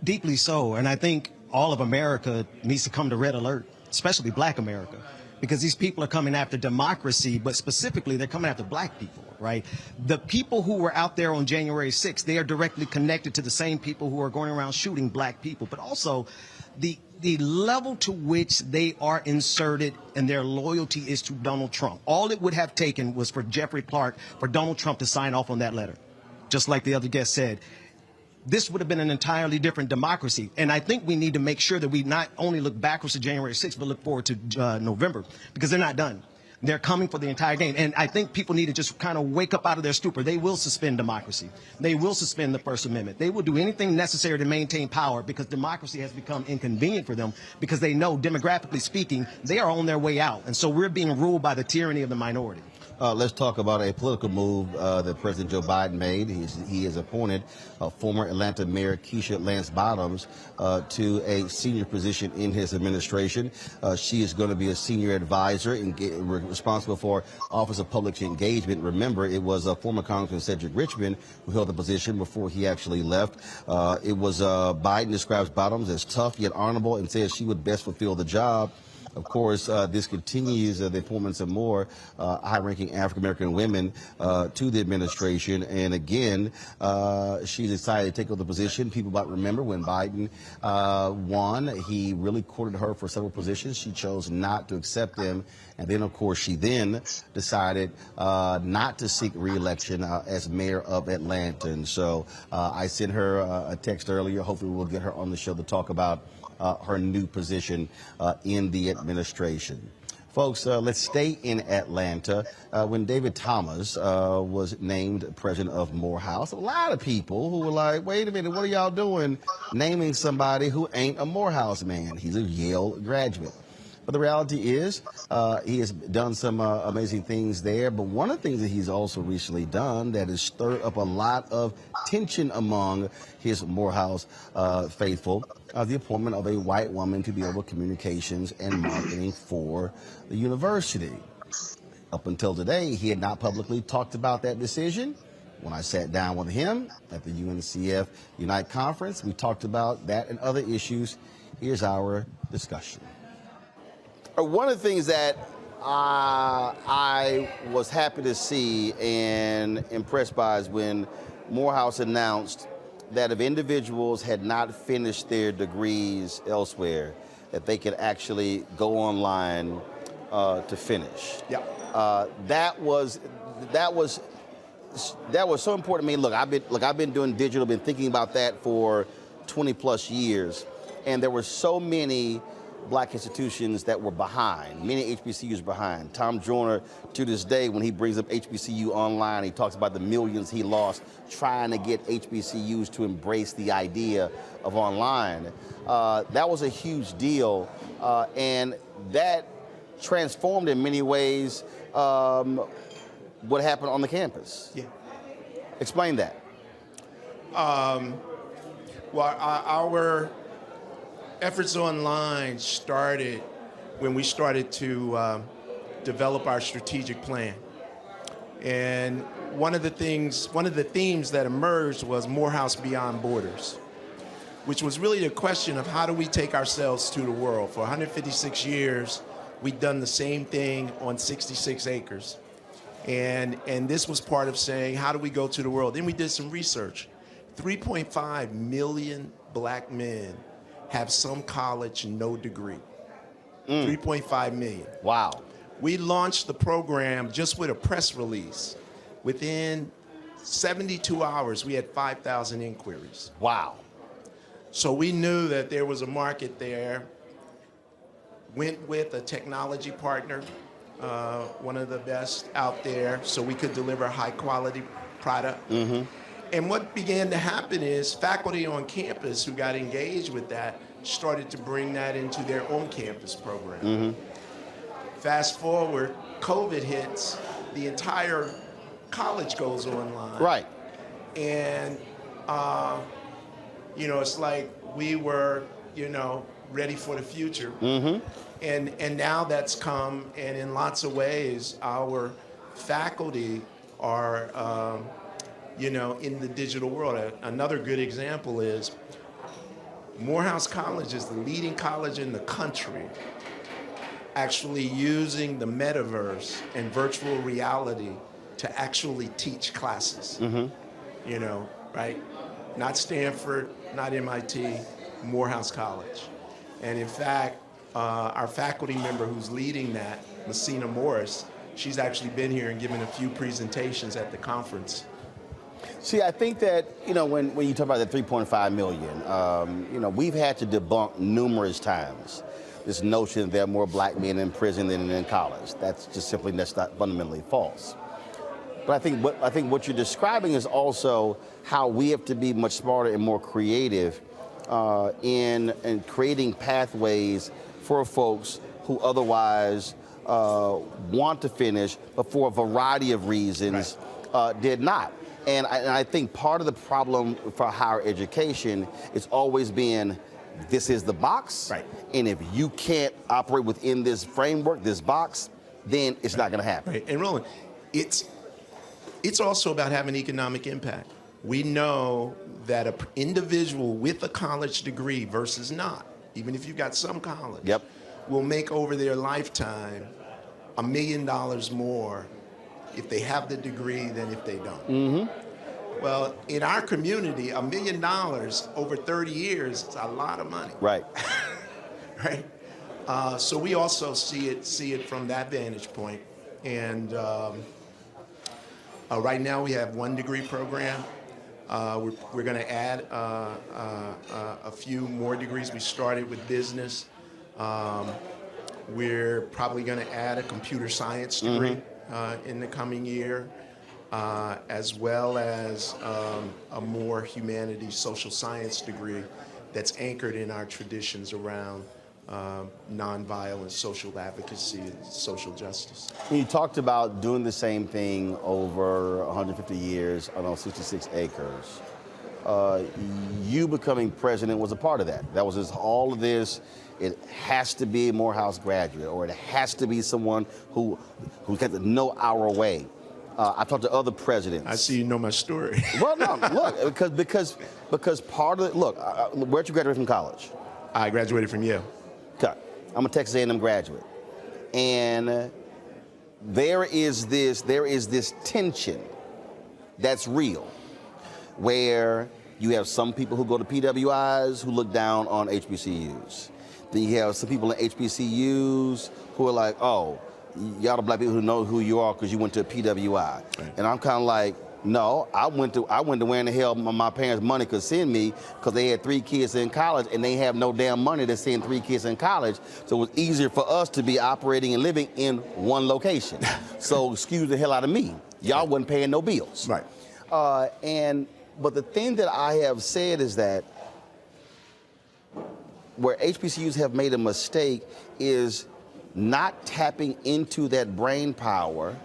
Deeply so. And I think all of America needs to come to red alert, especially Black America, because these people are coming after democracy, but specifically they're coming after Black people, right? The people who were out there on January 6th, they are directly connected to the same people who are going around shooting Black people, but also the level to which they are inserted and their loyalty is to Donald Trump. All it would have taken was for Jeffrey Clark, for Donald Trump to sign off on that letter. Just like the other guest said, this would have been an entirely different democracy. And I think we need to make sure that we not only look backwards to January 6th, but look forward to November, because they're not done. They're coming for the entire game. And I think people need to just kind of wake up out of their stupor. They will suspend democracy. They will suspend the First Amendment. They will do anything necessary to maintain power, because democracy has become inconvenient for them, because they know, demographically speaking, they are on their way out. And so we're being ruled by the tyranny of the minority. Let's talk about a political move that President Joe Biden made. He has appointed former Atlanta Mayor Keisha Lance Bottoms to a senior position in his administration. She is going to be a senior advisor and responsible for Office of Public Engagement. Remember, it was former Congressman Cedric Richmond who held the position before he actually left. Biden describes Bottoms as tough yet honorable and says she would best fulfill the job. Of course, this continues the appointments of more high-ranking African-American women to the administration. And again, she's decided to take over the position. People might remember when Biden won, he really courted her for several positions. She chose not to accept them. And then, of course, she then decided not to seek re-election as mayor of Atlanta. And so I sent her a text earlier. Hopefully we'll get her on the show to talk about her new position in the administration. Folks, let's stay in Atlanta. When David Thomas was named president of Morehouse, a lot of people who were like, wait a minute, what are y'all doing naming somebody who ain't a Morehouse man? He's a Yale graduate. But the reality is he has done some amazing things there. But one of the things that he's also recently done that has stirred up a lot of tension among his Morehouse faithful, the appointment of a white woman to be over communications and marketing for the university. Up until today, he had not publicly talked about that decision. When I sat down with him at the UNCF Unite Conference, we talked about that and other issues. Here's our discussion. One of the things that I was happy to see and impressed by is when Morehouse announced that if individuals had not finished their degrees elsewhere, that they could actually go online to finish. Yeah. That was so important to me. Look, I've been doing digital, been thinking about that for 20 plus years, and there were so many black institutions that were behind, many HBCUs behind. Tom Joyner, to this day, when he brings up HBCU online, he talks about the millions he lost trying to get HBCUs to embrace the idea of online. That was a huge deal, and that transformed in many ways what happened on the campus. Yeah. Explain that. Well, our efforts online started when we started to develop our strategic plan. And one of the themes that emerged was Morehouse Beyond Borders, which was really the question of how do we take ourselves to the world. For 156 years, we'd done the same thing on 66 acres. And this was part of saying, how do we go to the world? Then we did some research. 3.5 million black men have some college, no degree. 3.5 million. Wow. We launched the program just with a press release. Within 72 hours, we had 5,000 inquiries. Wow. So we knew that there was a market there. Went with a technology partner, one of the best out there, so we could deliver a high quality product. Mm-hmm. And what began to happen is faculty on campus who got engaged with that started to bring that into their own campus program. Mm-hmm. Fast forward, COVID hits, the entire college goes online. Right. And, it's like we were, ready for the future. Mm-hmm. And now that's come, and in lots of ways, our faculty are, in the digital world. Another good example is Morehouse College is the leading college in the country actually using the metaverse and virtual reality to actually teach classes. Mm-hmm. Right? Not Stanford, not MIT, Morehouse College. And in fact, our faculty member who's leading that, Messina Morris, she's actually been here and given a few presentations at the conference. See, I think that, when you talk about the 3.5 million, we've had to debunk numerous times this notion that there are more black men in prison than in college. That's not fundamentally false. But I think what you're describing is also how we have to be much smarter and more creative in creating pathways for folks who otherwise want to finish, but for a variety of reasons did not. And I think part of the problem for higher education is always been, this is the box, and if you can't operate within this framework, this box, then it's not going to happen. Right. And Roland, it's also about having economic impact. We know that an individual with a college degree versus not, even if you've got some college, will make over their lifetime $1 million more if they have the degree than if they don't. Mm-hmm. Well, in our community, $1 million over 30 years is a lot of money. Right. Right. So we also see it from that vantage point. And right now we have 1 degree program. We're going to add a few more degrees. We started with business. We're probably going to add a computer science degree in the coming year, as well as a more humanities, social science degree that's anchored in our traditions around nonviolent social advocacy and social justice. You talked about doing the same thing over 150 years on 66 acres. You becoming president was a part of that. That was just all of this. It has to be a Morehouse graduate, or it has to be someone who got to know our way. I've talked to other presidents. I see you know my story. Well, no, look, because part of it. Look, where'd you graduate from college? I graduated from Yale. Okay, I'm a Texas A&M graduate, and there is this tension that's real, where you have some people who go to PWIs who look down on HBCUs. Then you have some people in HBCUs who are like, oh, y'all the black people who know who you are because you went to a PWI. Right. And I'm kind of like, no, I went to where in the hell my parents' money could send me, because they had 3 kids in college and they have no damn money to send 3 kids in college. So it was easier for us to be operating and living in one location. So excuse the hell out of me. Y'all wasn't paying no bills. Right. But the thing that I have said is that where HBCUs have made a mistake is not tapping into that brain power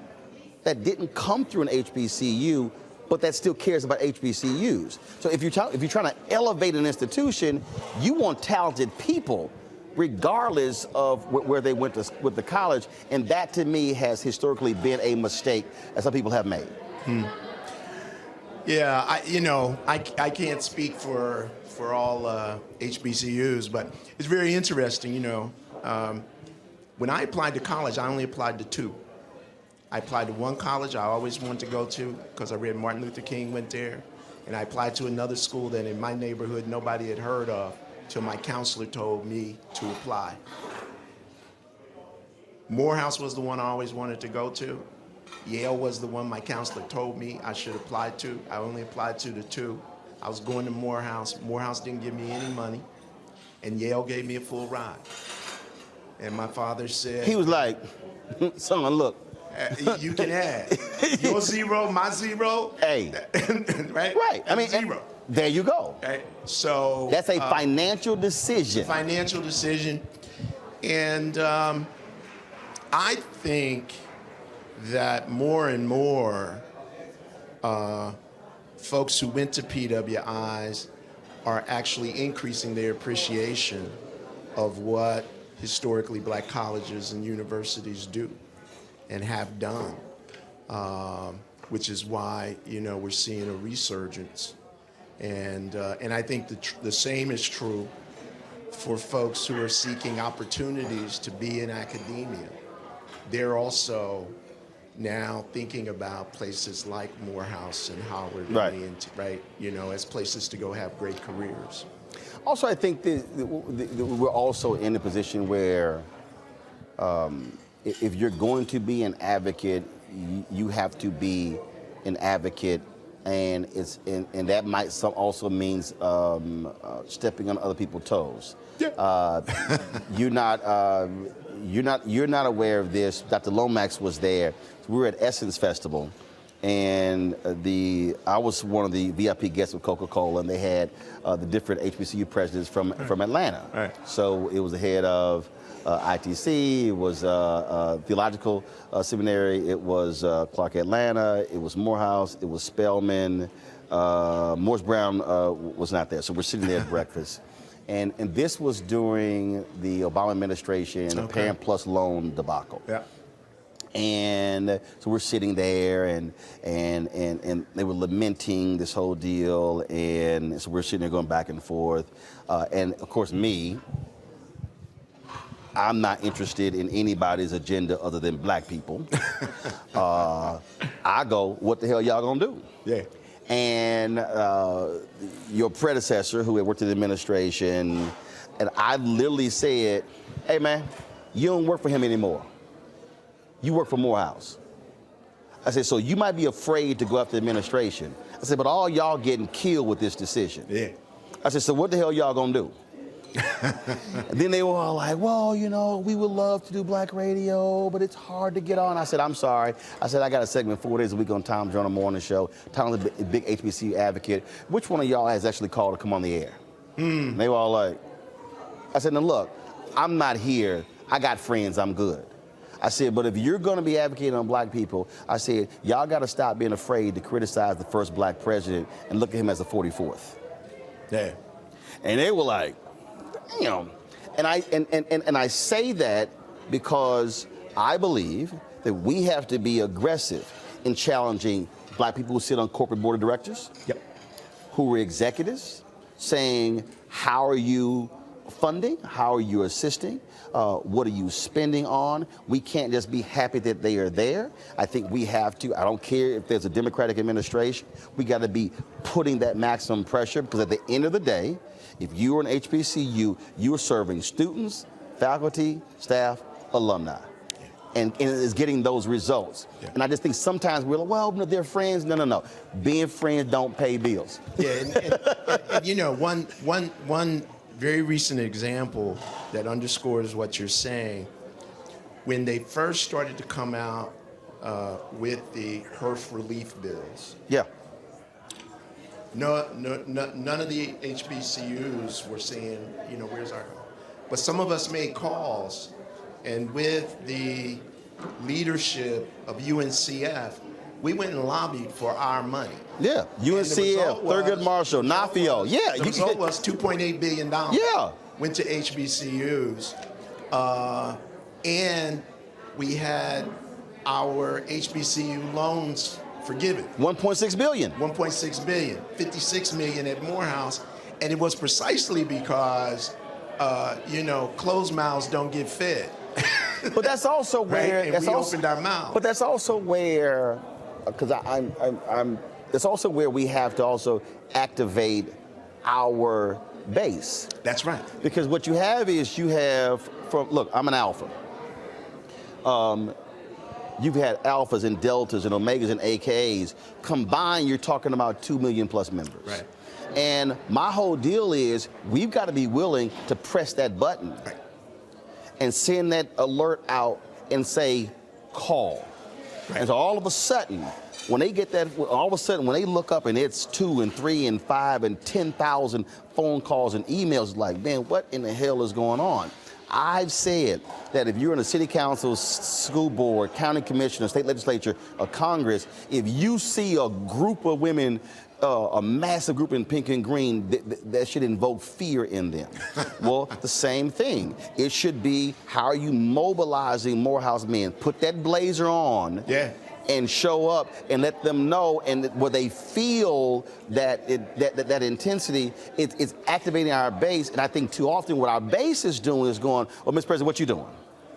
that didn't come through an HBCU, but that still cares about HBCUs. So if you're trying to elevate an institution, you want talented people, regardless of where they went to with the college, and that to me has historically been a mistake that some people have made. Yeah, I can't speak for all HBCUs, but it's very interesting. When I applied to college, I only applied to 2. I applied to one college I always wanted to go to because I read Martin Luther King went there, and I applied to another school that in my neighborhood nobody had heard of till my counselor told me to apply. Morehouse was the one I always wanted to go to. Yale was the one my counselor told me I should apply to. I only applied to the 2. I was going to Morehouse. Morehouse didn't give me any money, and Yale gave me a full ride. And my father said... He was like, son, look. You can add. Your 0, my 0. Hey. Right? Right. I mean, 0. There you go. Right? So... That's a financial decision. Financial decision. And I think that more and more folks who went to PWIs are actually increasing their appreciation of what historically black colleges and universities do and have done, which is why we're seeing a resurgence, and I think the same is true for folks who are seeking opportunities to be in academia. They're also now thinking about places like Morehouse and Howard, as places to go have great careers. Also, I think that we're also in a position where if you're going to be an advocate, you have to be an advocate, and that might also means stepping on other people's toes. Yeah. You're not aware of this. Dr. Lomax was there. We were at Essence Festival, and I was one of the VIP guests with Coca-Cola, and they had the different HBCU presidents from Atlanta. Right. So it was the head of ITC, it was Theological Seminary, it was Clark Atlanta, it was Morehouse, it was Spelman. Morris Brown was not there, so we're sitting there at breakfast. And this was during the Obama administration, the Parent Plus loan debacle. Yeah. And so we're sitting there, and they were lamenting this whole deal, and so we're sitting there going back and forth. And of course, me, I'm not interested in anybody's agenda other than black people. I go, what the hell y'all gonna do? Yeah. And your predecessor, who had worked in the administration, and I literally said, hey man, you don't work for him anymore. You work for Morehouse. I said, so you might be afraid to go after the administration. I said, but all y'all getting killed with this decision. Yeah. I said, so what the hell y'all gonna do? And then they were all like, well, you know, we would love to do black radio, but it's hard to get on. I said, I'm sorry. I said, I got a segment 4 days a week on Tom's Journal Morning Show. Tom's a big HBCU advocate. Which one of y'all has actually called to come on the air? And they were all like, I said, now look, I'm not here. I got friends, I'm good. I said, but if you're going to be advocating on black people, I said, y'all got to stop being afraid to criticize the first black president and look at him as the 44th. Yeah. And they were like, damn. And I say that because I believe that we have to be aggressive in challenging black people who sit on corporate board of directors, who are executives, saying, how are you funding? How are you assisting? What are you spending on? We can't just be happy that they are there. I think we have to, I don't care if there's a Democratic administration, we got to be putting that maximum pressure, because at the end of the day, if you're an HBCU, you're serving students, faculty, staff, alumni. And it's getting those results. Yeah. And I just think sometimes we're like, well, no, they're friends. No. Being friends don't pay bills. Yeah, and you know, one very recent example that underscores what you're saying, when they first started to come out with the HERF relief bills. Yeah. None of the HBCUs were saying, you know, where's our, but some of us made calls, and with the leadership of UNCF, we went and lobbied for our money. Yeah, UNCF, Thurgood Marshall, NAFIO. Yeah, the result was $2.8 billion. Yeah, went to HBCUs, and we had our HBCU loans forgiven. 1.6 billion. 1.6 billion. 56 million at Morehouse, and it was precisely because, you know, closed mouths don't get fed. But that's also where right? And we opened our mouths. But that's also where, because it's also where we have to also activate our base. That's right. Because what you have is look, I'm an alpha. You've had alphas and deltas and omegas and AKs. Combined, you're talking about 2 million plus members. Right. And my whole deal is we've got to be willing to press that button and send that alert out and say, call. Right. And so all of a sudden, when they get that, all of a sudden, when they look up and it's 2 and 3 and 5 and 10,000 phone calls and emails, like, man, what in the hell is going on? I've said that if you're in a city council, school board, county commissioner, state legislature, or Congress, if you see a group of women, a massive group in pink and green, that should invoke fear in them. Well, the same thing. It should be, how are you mobilizing Morehouse men? Put that blazer on. Yeah. And show up and let them know, and where they feel that that intensity, it's activating our base. And I think too often what our base is doing is going, well, Mr. President, what you doing?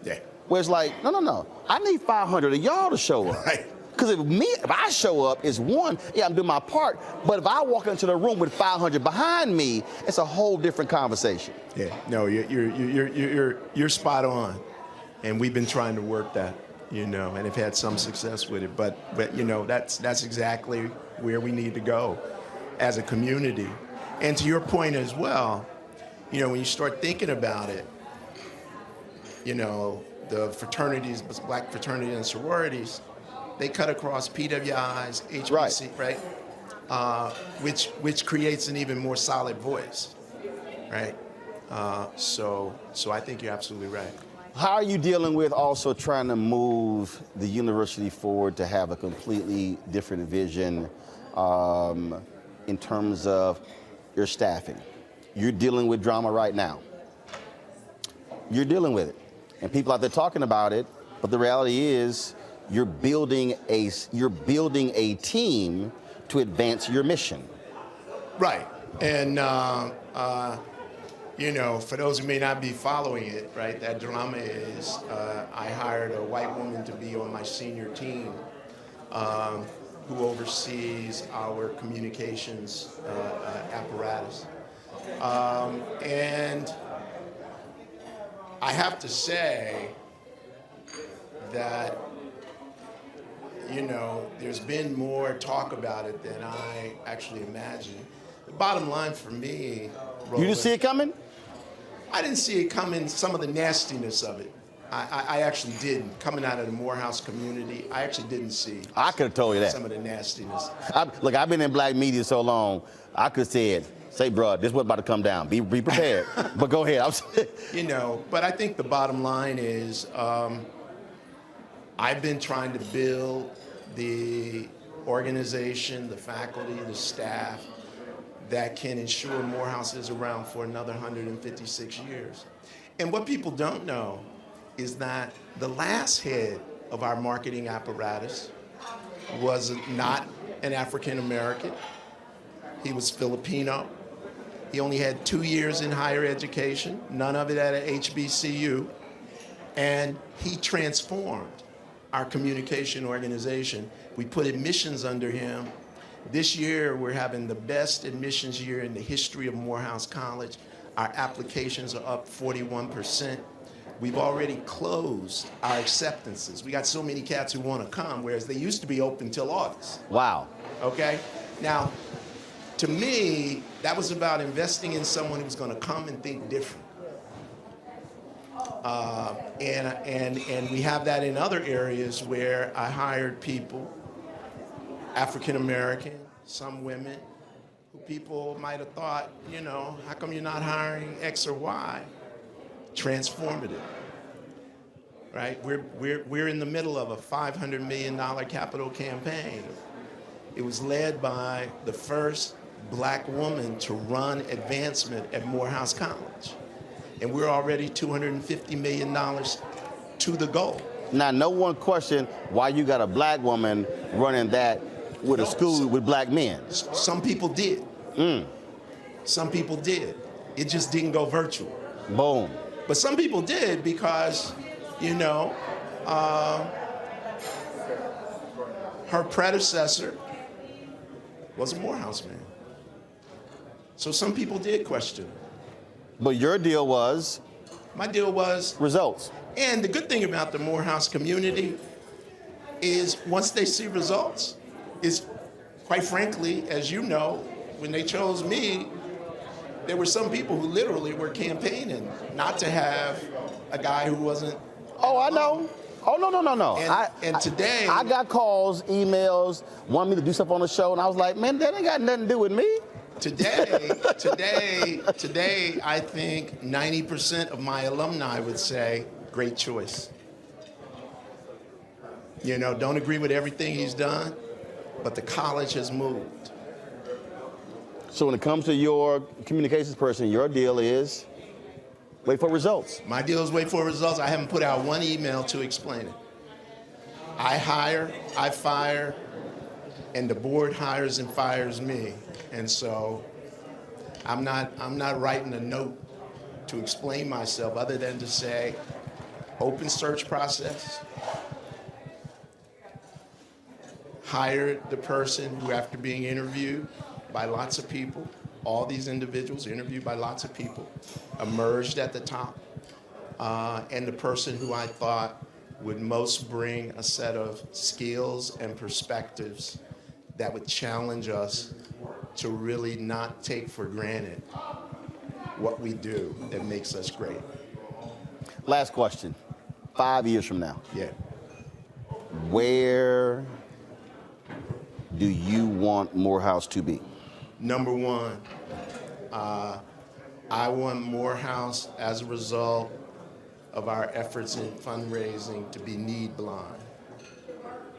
Yeah. Where it's like, no. I need 500 of y'all to show up. Right. Because if I show up, it's one, yeah, I'm doing my part. But if I walk into the room with 500 behind me, it's a whole different conversation. Yeah. No, you're spot on, and we've been trying to work that. You know, and have had some success with it, but you know, that's exactly where we need to go as a community. And to your point as well, you know, when you start thinking about it, you know, the fraternities, black fraternities and sororities, they cut across PWIs, HBC, right? Which creates an even more solid voice, right? So I think you're absolutely right. How are you dealing with also trying to move the university forward to have a completely different vision in terms of your staffing? You're dealing with drama right now. You're dealing with it. And people out there talking about it, but the reality is you're building a team to advance your mission. Right. And You know, for those who may not be following it, right, that drama is I hired a white woman to be on my senior team who oversees our communications apparatus. And I have to say that, you know, there's been more talk about it than I actually imagined. The bottom line for me, Roland, You didn't see it coming? I didn't see it coming, some of the nastiness of it. I actually didn't. Coming out of the Morehouse community, I actually didn't see. I could have told you that. Some of the nastiness. Look, I've been in black media so long, I could have said, say, bro, this is what's about to come down. Be prepared. But go ahead. You know, but I think the bottom line is I've been trying to build the organization, the faculty, the staff that can ensure Morehouse is around for another 156 years. And what people don't know is that the last head of our marketing apparatus was not an African American. He was Filipino. He only had 2 years in higher education, none of it at a HBCU, and he transformed our communication organization. We put admissions under him. This year, we're having the best admissions year in the history of Morehouse College. Our applications are up 41%. We've already closed our acceptances. We got so many cats who want to come, whereas they used to be open till August. Wow. Okay? Now, to me, that was about investing in someone who's going to come and think different. And we have that in other areas where I hired people, African American, some women, who people might have thought, you know, how come you're not hiring X or Y? Transformative, right? We're in the middle of a $500 million capital campaign. It was led by the first black woman to run advancement at Morehouse College. And we're already $250 million to the goal. Now, no one questioned why you got a black woman running that with a school with black men. Some people did. Some people did. It just didn't go virtual. Boom. But some people did because, you know, her predecessor was a Morehouse man. So some people did question it. But your deal was? My deal was? Results. And the good thing about the Morehouse community is once they see results, is quite frankly, as you know, when they chose me, there were some people who literally were campaigning not to have a guy who wasn't. Oh, I know. Oh, no. And today. I got calls, emails, wanted me to do stuff on the show, and I was like, man, that ain't got nothing to do with me. Today, I think 90% of my alumni would say, great choice. You know, don't agree with everything he's done, but the college has moved. So when it comes to your communications person, your deal is wait for results. My deal is wait for results. I haven't put out one email to explain it. I hire, I fire, and the board hires and fires me. And so I'm not writing a note to explain myself other than to say open search process, hired the person who, after being interviewed by lots of people, all these individuals interviewed by lots of people, emerged at the top, and the person who I thought would most bring a set of skills and perspectives that would challenge us to really not take for granted what we do that makes us great. Last question. 5 years from now. Yeah. Where do you want Morehouse to be? Number one, I want Morehouse, as a result of our efforts in fundraising, to be need blind.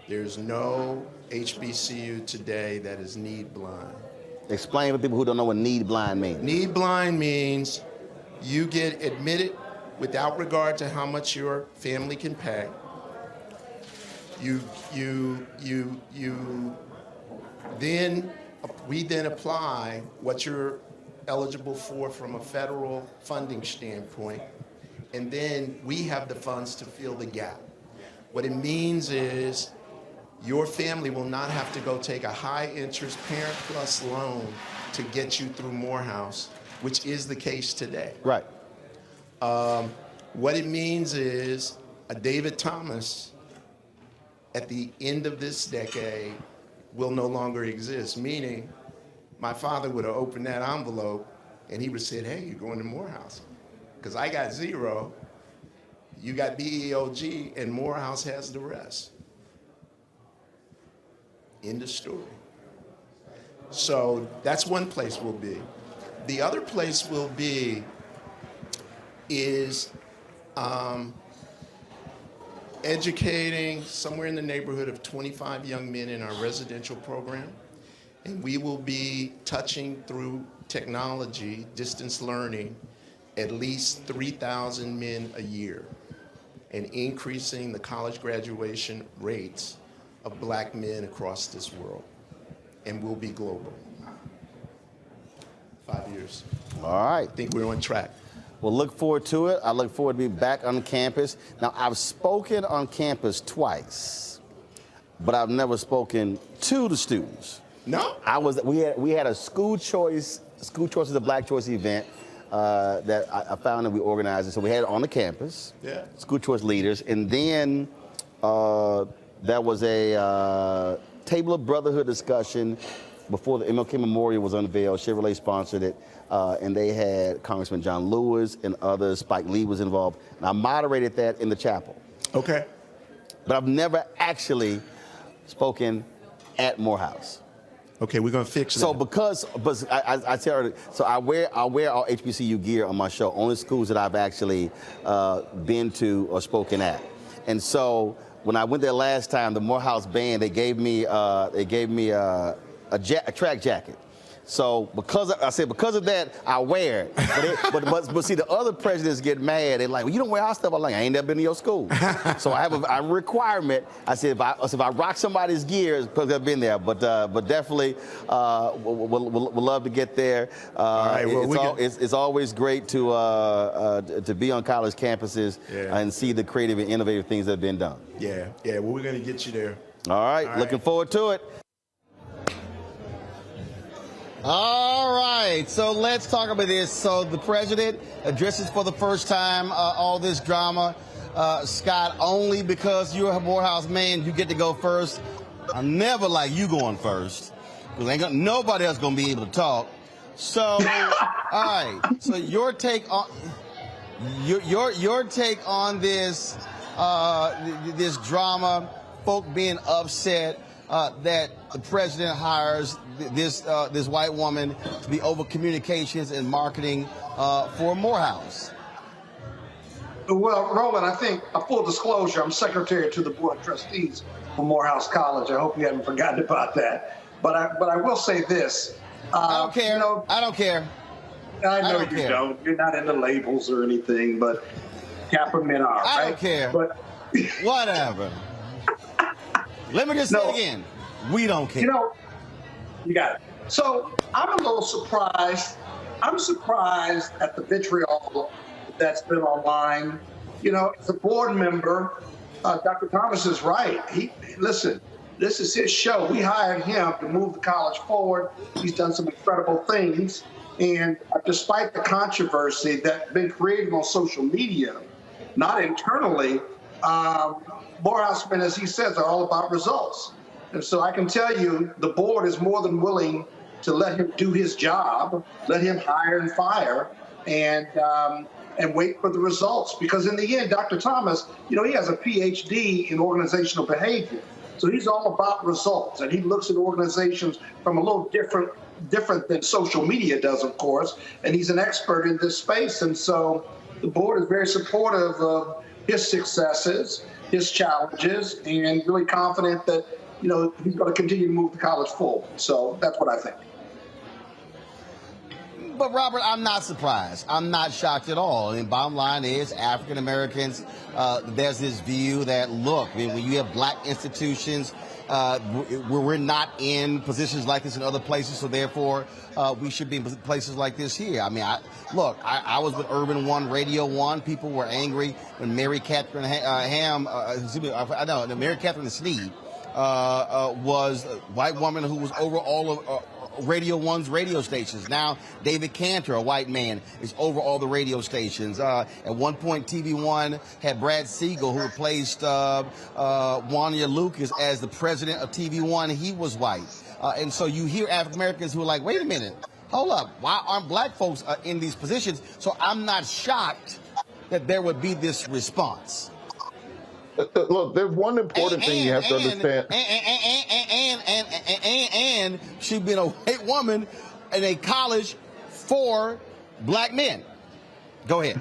There's no HBCU today that is need blind. Explain for people who don't know what need blind means. Need blind means you get admitted without regard to how much your family can pay. We then apply what your eligible for from a federal funding standpoint, and then we have the funds to fill the gap. What it means is your family will not have to go take a high-interest Parent Plus loan to get you through Morehouse, which is the case today. Right. What it means is a David Thomas at the end of this decade will no longer exist, meaning my father would have opened that envelope and he would have said, hey, you're going to Morehouse. Because I got 0, you got BEOG, and Morehouse has the rest. End of story. So that's one place we'll be. The other place we'll be is educating somewhere in the neighborhood of 25 young men in our residential program. And we will be touching through technology, distance learning, at least 3,000 men a year, and increasing the college graduation rates of black men across this world. And we'll be global. 5 years. All right. I think we're on track. Well, look forward to it. I look forward to being back on campus. Now, I've spoken on campus twice, but I've never spoken to the students. No? We had a school choice is a black choice event that I found that we organized. So we had it on the campus. Yeah. School choice leaders, and then there was a table of brotherhood discussion before the MLK Memorial was unveiled. Chevrolet sponsored it, and they had Congressman John Lewis and others. Spike Lee was involved, and I moderated that in the chapel. Okay. But I've never actually spoken at Morehouse. Okay, we're gonna fix that. So but I tell her, so I wear our HBCU gear on my show. Only schools that I've actually been to or spoken at. And so when I went there last time, the Morehouse band, they gave me a track jacket. So because of that, I wear it. But see, the other presidents get mad. They're like, well, you don't wear our stuff. I'm like, I ain't never been to your school. So I have a requirement. I said, if I rock somebody's gear, it's because I've been there. But definitely, we'll love to get there. All right, well, it's always great to be on college campuses and see the creative and innovative things that have been done. Yeah. Well, we're gonna get you there. All right. Looking forward to it. All right, so let's talk about this. So the president addresses for the first time all this drama. Scott, only because you're a Morehouse man, you get to go first. I never like you going first, because nobody else going to be able to talk. So, all right, so your take on this this drama, folk being upset that the president hires this white woman to be over communications and marketing for Morehouse. Well, Roland, I think a full disclosure, I'm secretary to the board of trustees for Morehouse College. I hope you haven't forgotten about that. But I will say this. I don't care. I don't care. I know you don't. You're not into labels or anything, but Kappa men are, right? I don't care. But whatever. Let me just say it again. We don't care. You got it. So I'm a little surprised. I'm surprised at the vitriol that's been online. As a board member, Dr. Thomas is right. Listen, this is his show. We hired him to move the college forward. He's done some incredible things. And despite the controversy that's been created on social media, not internally, Morehouse men, as he says, are all about results. And so I can tell you the board is more than willing to let him do his job, let him hire and fire, and wait for the results. Because in the end, Dr. Thomas, he has a PhD in organizational behavior. So he's all about results, and he looks at organizations from a little different than social media does, of course, and he's an expert in this space. And so the board is very supportive of his successes, his challenges, and really confident that he's going to continue to move the college forward. So that's what I think. But Robert, I'm not surprised. I'm not shocked at all. I mean, bottom line is African Americans, there's this view that, look, when you have black institutions, we're not in positions like this in other places, so therefore we should be in places like this here. I mean, I was with Urban One, Radio One. People were angry when Mary Catherine Mary Catherine Sneed was a white woman who was over all of Radio One's radio stations. Now, David Cantor, a white man, is over all the radio stations. At one point, TV One had Brad Siegel, who replaced Wanya Lucas as the president of TV One. He was white. And so you hear African Americans who are like, wait a minute, hold up, why aren't black folks in these positions? So I'm not shocked that there would be this response. Look, there's one important thing you have to understand. And she's been a white woman in a college for black men. Go ahead.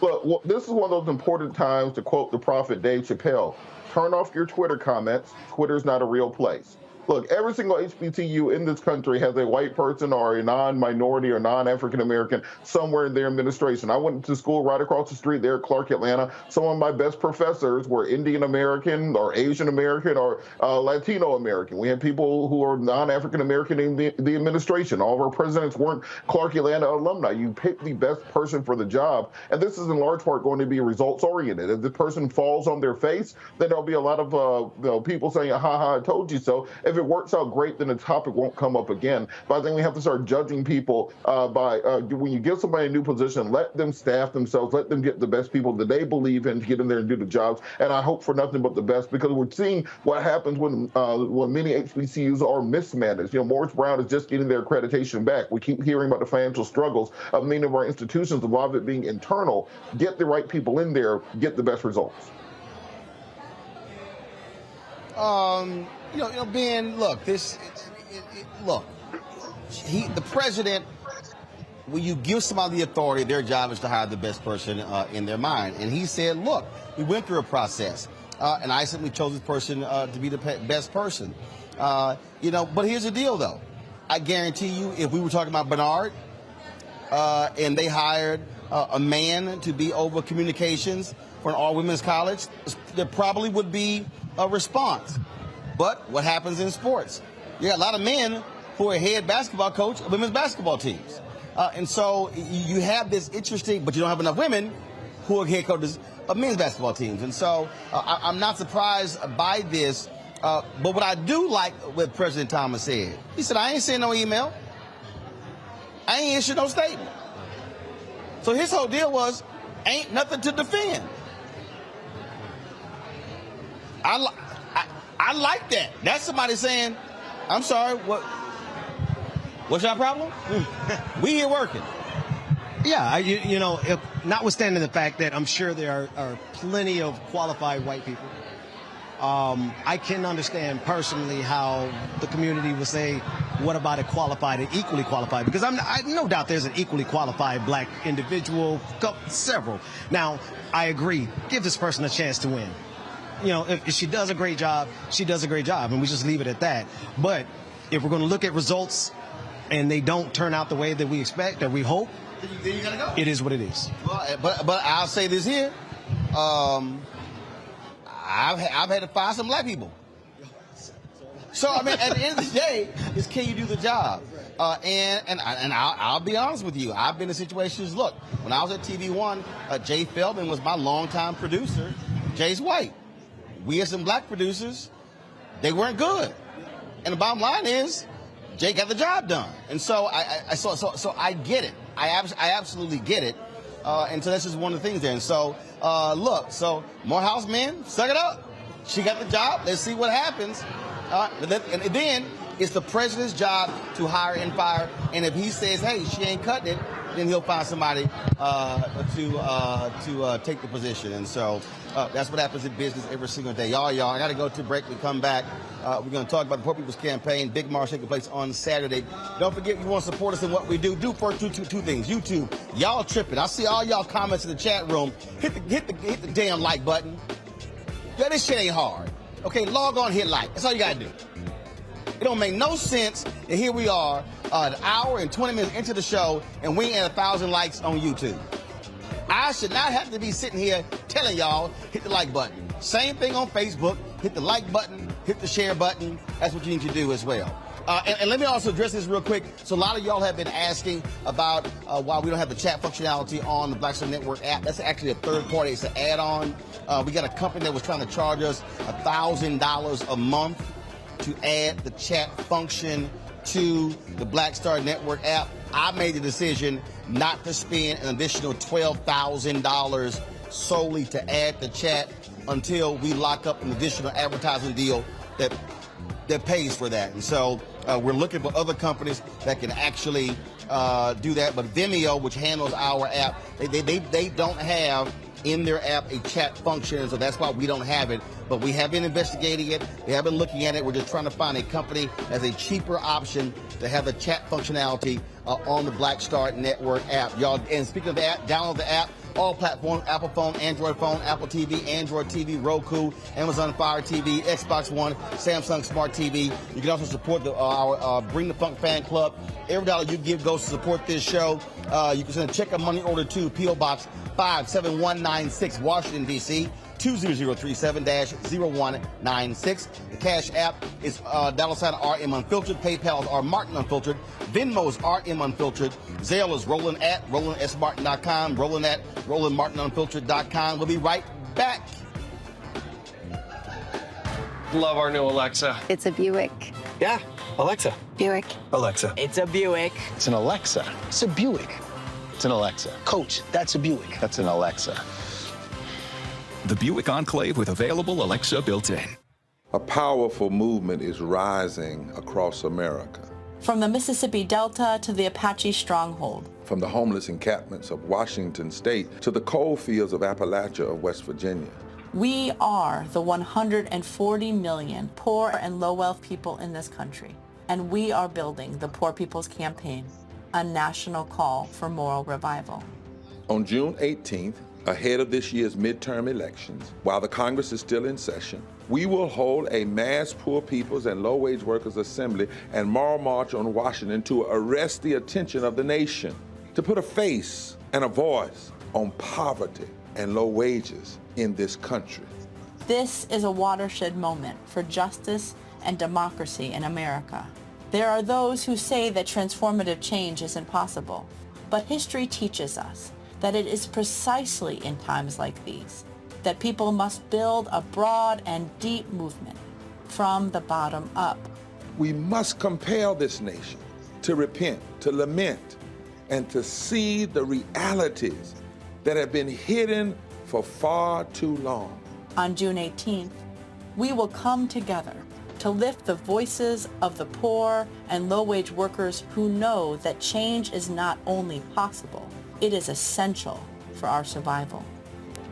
Look, this is one of those important times to quote the prophet Dave Chappelle. Turn off your Twitter comments. Twitter's not a real place. Look, every single HBCU in this country has a white person or a non-minority or non-African American somewhere in their administration. I went to school right across the street there at Clark, Atlanta. Some of my best professors were Indian American or Asian American or Latino American. We had people who are non-African American in the administration. All of our presidents weren't Clark, Atlanta alumni. You pick the best person for the job, and this is in large part going to be results oriented. If the person falls on their face, then there'll be a lot of people saying, "Ha ha, I told you so." If it works out great, then the topic won't come up again. But I think we have to start judging people by when you give somebody a new position, let them staff themselves, let them get the best people that they believe in to get in there and do the jobs. And I hope for nothing but the best, because we're seeing what happens when many HBCUs are mismanaged. You know, Morris Brown is just getting their accreditation back. We keep hearing about the financial struggles of many of our institutions, a lot of it being internal. Get the right people in there, get the best results. Ben, look, the president, when you give somebody the authority, their job is to hire the best person in their mind. And he said, look, we went through a process, and I simply chose this person to be the best person. But here's the deal, though. I guarantee you, if we were talking about Bernard, and they hired a man to be over communications for an all-women's college, there probably would be a response. But what happens in sports? You got a lot of men who are head basketball coach of women's basketball teams. And so you have this interesting, but you don't have enough women who are head coaches of men's basketball teams. And so I'm not surprised by this. But what I do like what President Thomas said, he said, I ain't sent no email. I ain't issued no statement. So his whole deal was, ain't nothing to defend. I like that. That's somebody saying, I'm sorry, what's your problem? We here working. Yeah, notwithstanding the fact that I'm sure there are plenty of qualified white people, I can understand personally how the community would say, what about a qualified and equally qualified? Because I no doubt there's an equally qualified black individual, several. Now, I agree, give this person a chance to win. If she does a great job, she does a great job, and we just leave it at that. But if we're going to look at results and they don't turn out the way that we expect or we hope, then you gotta go. It is what it is. Well, but I'll say this here. I've had to fire some black people. So, I mean, at the end of the day, is can you do the job? And I'll be honest with you. I've been in situations, look, when I was at TV One, Jay Feldman was my longtime producer. Jay's white. We had some black producers. They weren't good. And the bottom line is, Jay got the job done. And so I get it. I absolutely get it. And so this is one of the things there. And so, so Morehouse men, suck it up. She got the job. Let's see what happens. And then it's the president's job to hire and fire. And if he says, hey, she ain't cutting it, then he'll find somebody to take the position. And so that's what happens in business every single day. Y'all, I got to go to break. We come back. We're going to talk about the Poor People's Campaign. Big march taking place on Saturday. Don't forget, you want to support us in what we do. Do first two things. YouTube, y'all tripping. I see all y'all comments in the chat room. Hit the damn like button. Yeah, this shit ain't hard. Okay, log on, hit like. That's all you got to do. It don't make no sense that here we are, an hour and 20 minutes into the show, and we ain't at 1,000 likes on YouTube. I should not have to be sitting here telling y'all, hit the like button. Same thing on Facebook. hit the like button, hit the share button. That's what you need to do as well. And let me also address this real quick. So a lot of y'all have been asking about why we don't have the chat functionality on the Black Star Network app. That's actually a third party. It's an add-on. We got a company that was trying to charge us $1,000 a month to add the chat function to the Black Star Network app. I made the decision not to spend an additional $12,000 solely to add the chat until we lock up an additional advertising deal that pays for that. And so we're looking for other companies that can actually do that. But Vimeo, which handles our app, they don't have in their app a chat function, so that's why we don't have it. But we have been investigating it. We have been looking at it. We're just trying to find a company as a cheaper option to have the chat functionality on the Black Star Network app. Y'all, and speaking of the app, download the app. All platforms, Apple phone, Android phone, Apple TV, Android TV, Roku, Amazon Fire TV, Xbox One, Samsung Smart TV. You can also support our Bring the Funk fan club. Every dollar you give goes to support this show. You can send a check or money order to P.O. Box 57196, Washington, D.C., 20037-0196. The Cash App is $RM Unfiltered. PayPal is R Martin Unfiltered. Venmo is RM Unfiltered. Zelle is Roland at RolandSMartin.com. Roland at RolandMartinUnfiltered.com. We'll be right back. Love our new Alexa. It's a Buick. Yeah, Alexa. Buick. Alexa. It's a Buick. It's an Alexa. It's a Buick. It's an Alexa. Coach, that's a Buick. That's an Alexa. The Buick Enclave with available Alexa built in. A powerful movement is rising across America. From the Mississippi Delta to the Apache Stronghold. From the homeless encampments of Washington State to the coal fields of Appalachia of West Virginia. We are the 140 million poor and low-wealth people in this country. And we are building the Poor People's Campaign, a national call for moral revival. On June 18th, ahead of this year's midterm elections, while the Congress is still in session, we will hold a mass poor people's and low-wage workers assembly and moral march on Washington to arrest the attention of the nation, to put a face and a voice on poverty and low wages in this country. This is a watershed moment for justice and democracy in America. There are those who say that transformative change isn't possible, but history teaches us that it is precisely in times like these that people must build a broad and deep movement from the bottom up. We must compel this nation to repent, to lament, and to see the realities that have been hidden for far too long. On June 18th, we will come together to lift the voices of the poor and low-wage workers who know that change is not only possible, it is essential for our survival.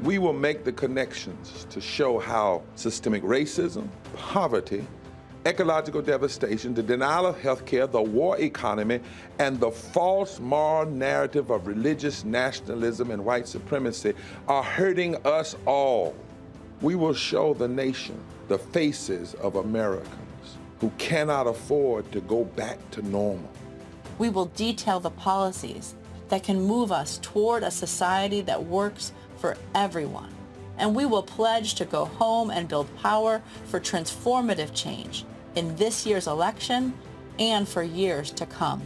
We will make the connections to show how systemic racism, poverty, ecological devastation, the denial of health care, the war economy, and the false moral narrative of religious nationalism and white supremacy are hurting us all. We will show the nation the faces of Americans who cannot afford to go back to normal. We will detail the policies that can move us toward a society that works for everyone. And we will pledge to go home and build power for transformative change in this year's election and for years to come.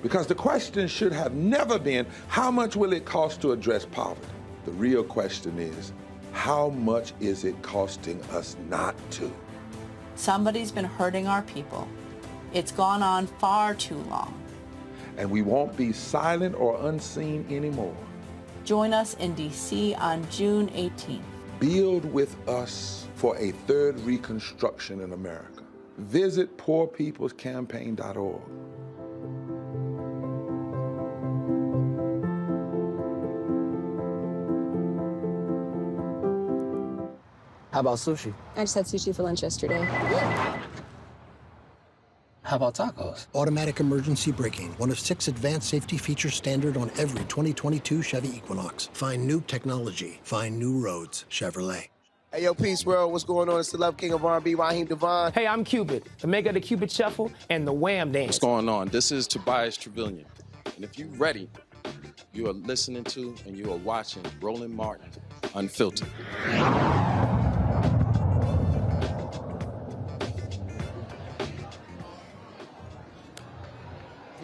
Because the question should have never been, how much will it cost to address poverty? The real question is, how much is it costing us not to? Somebody's been hurting our people. It's gone on far too long. And we won't be silent or unseen anymore. Join us in D.C. on June 18th. Build with us for a third reconstruction in America. Visit poorpeoplescampaign.org. How about sushi? I just had sushi for lunch yesterday. How about tacos? Automatic emergency braking, one of 6 advanced safety features standard on every 2022 Chevy Equinox. Find new technology. Find new roads. Chevrolet. Hey, yo, Peace World, what's going on? It's the Love King of R&B, Raheem Devon. Hey, I'm Cupid, the maker of the Cupid Shuffle and the Wham Dance. What's going on? This is Tobias Trevelyan. And if you're ready, you are listening to and you are watching Roland Martin Unfiltered.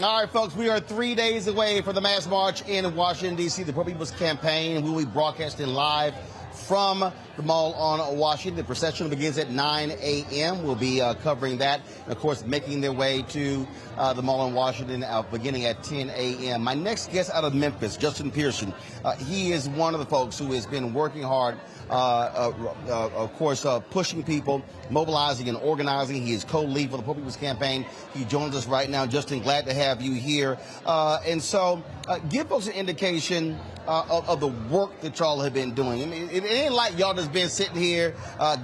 All right, folks, we are 3 days away from the mass march in Washington, D.C., the Poor People's Campaign. We will be broadcasting live from the Mall on Washington. The procession begins at 9 a.m. We'll be covering that, and, of course, making their way to the Mall on Washington beginning at 10 a.m. My next guest out of Memphis, Justin Pearson, he is one of the folks who has been working hard, of course, pushing people, mobilizing and organizing. He is co-lead for the Poor People's Campaign. He joins us right now. Justin, glad to have you here. And so give folks an indication of the work that y'all have been doing. I mean, it ain't like y'all just been sitting here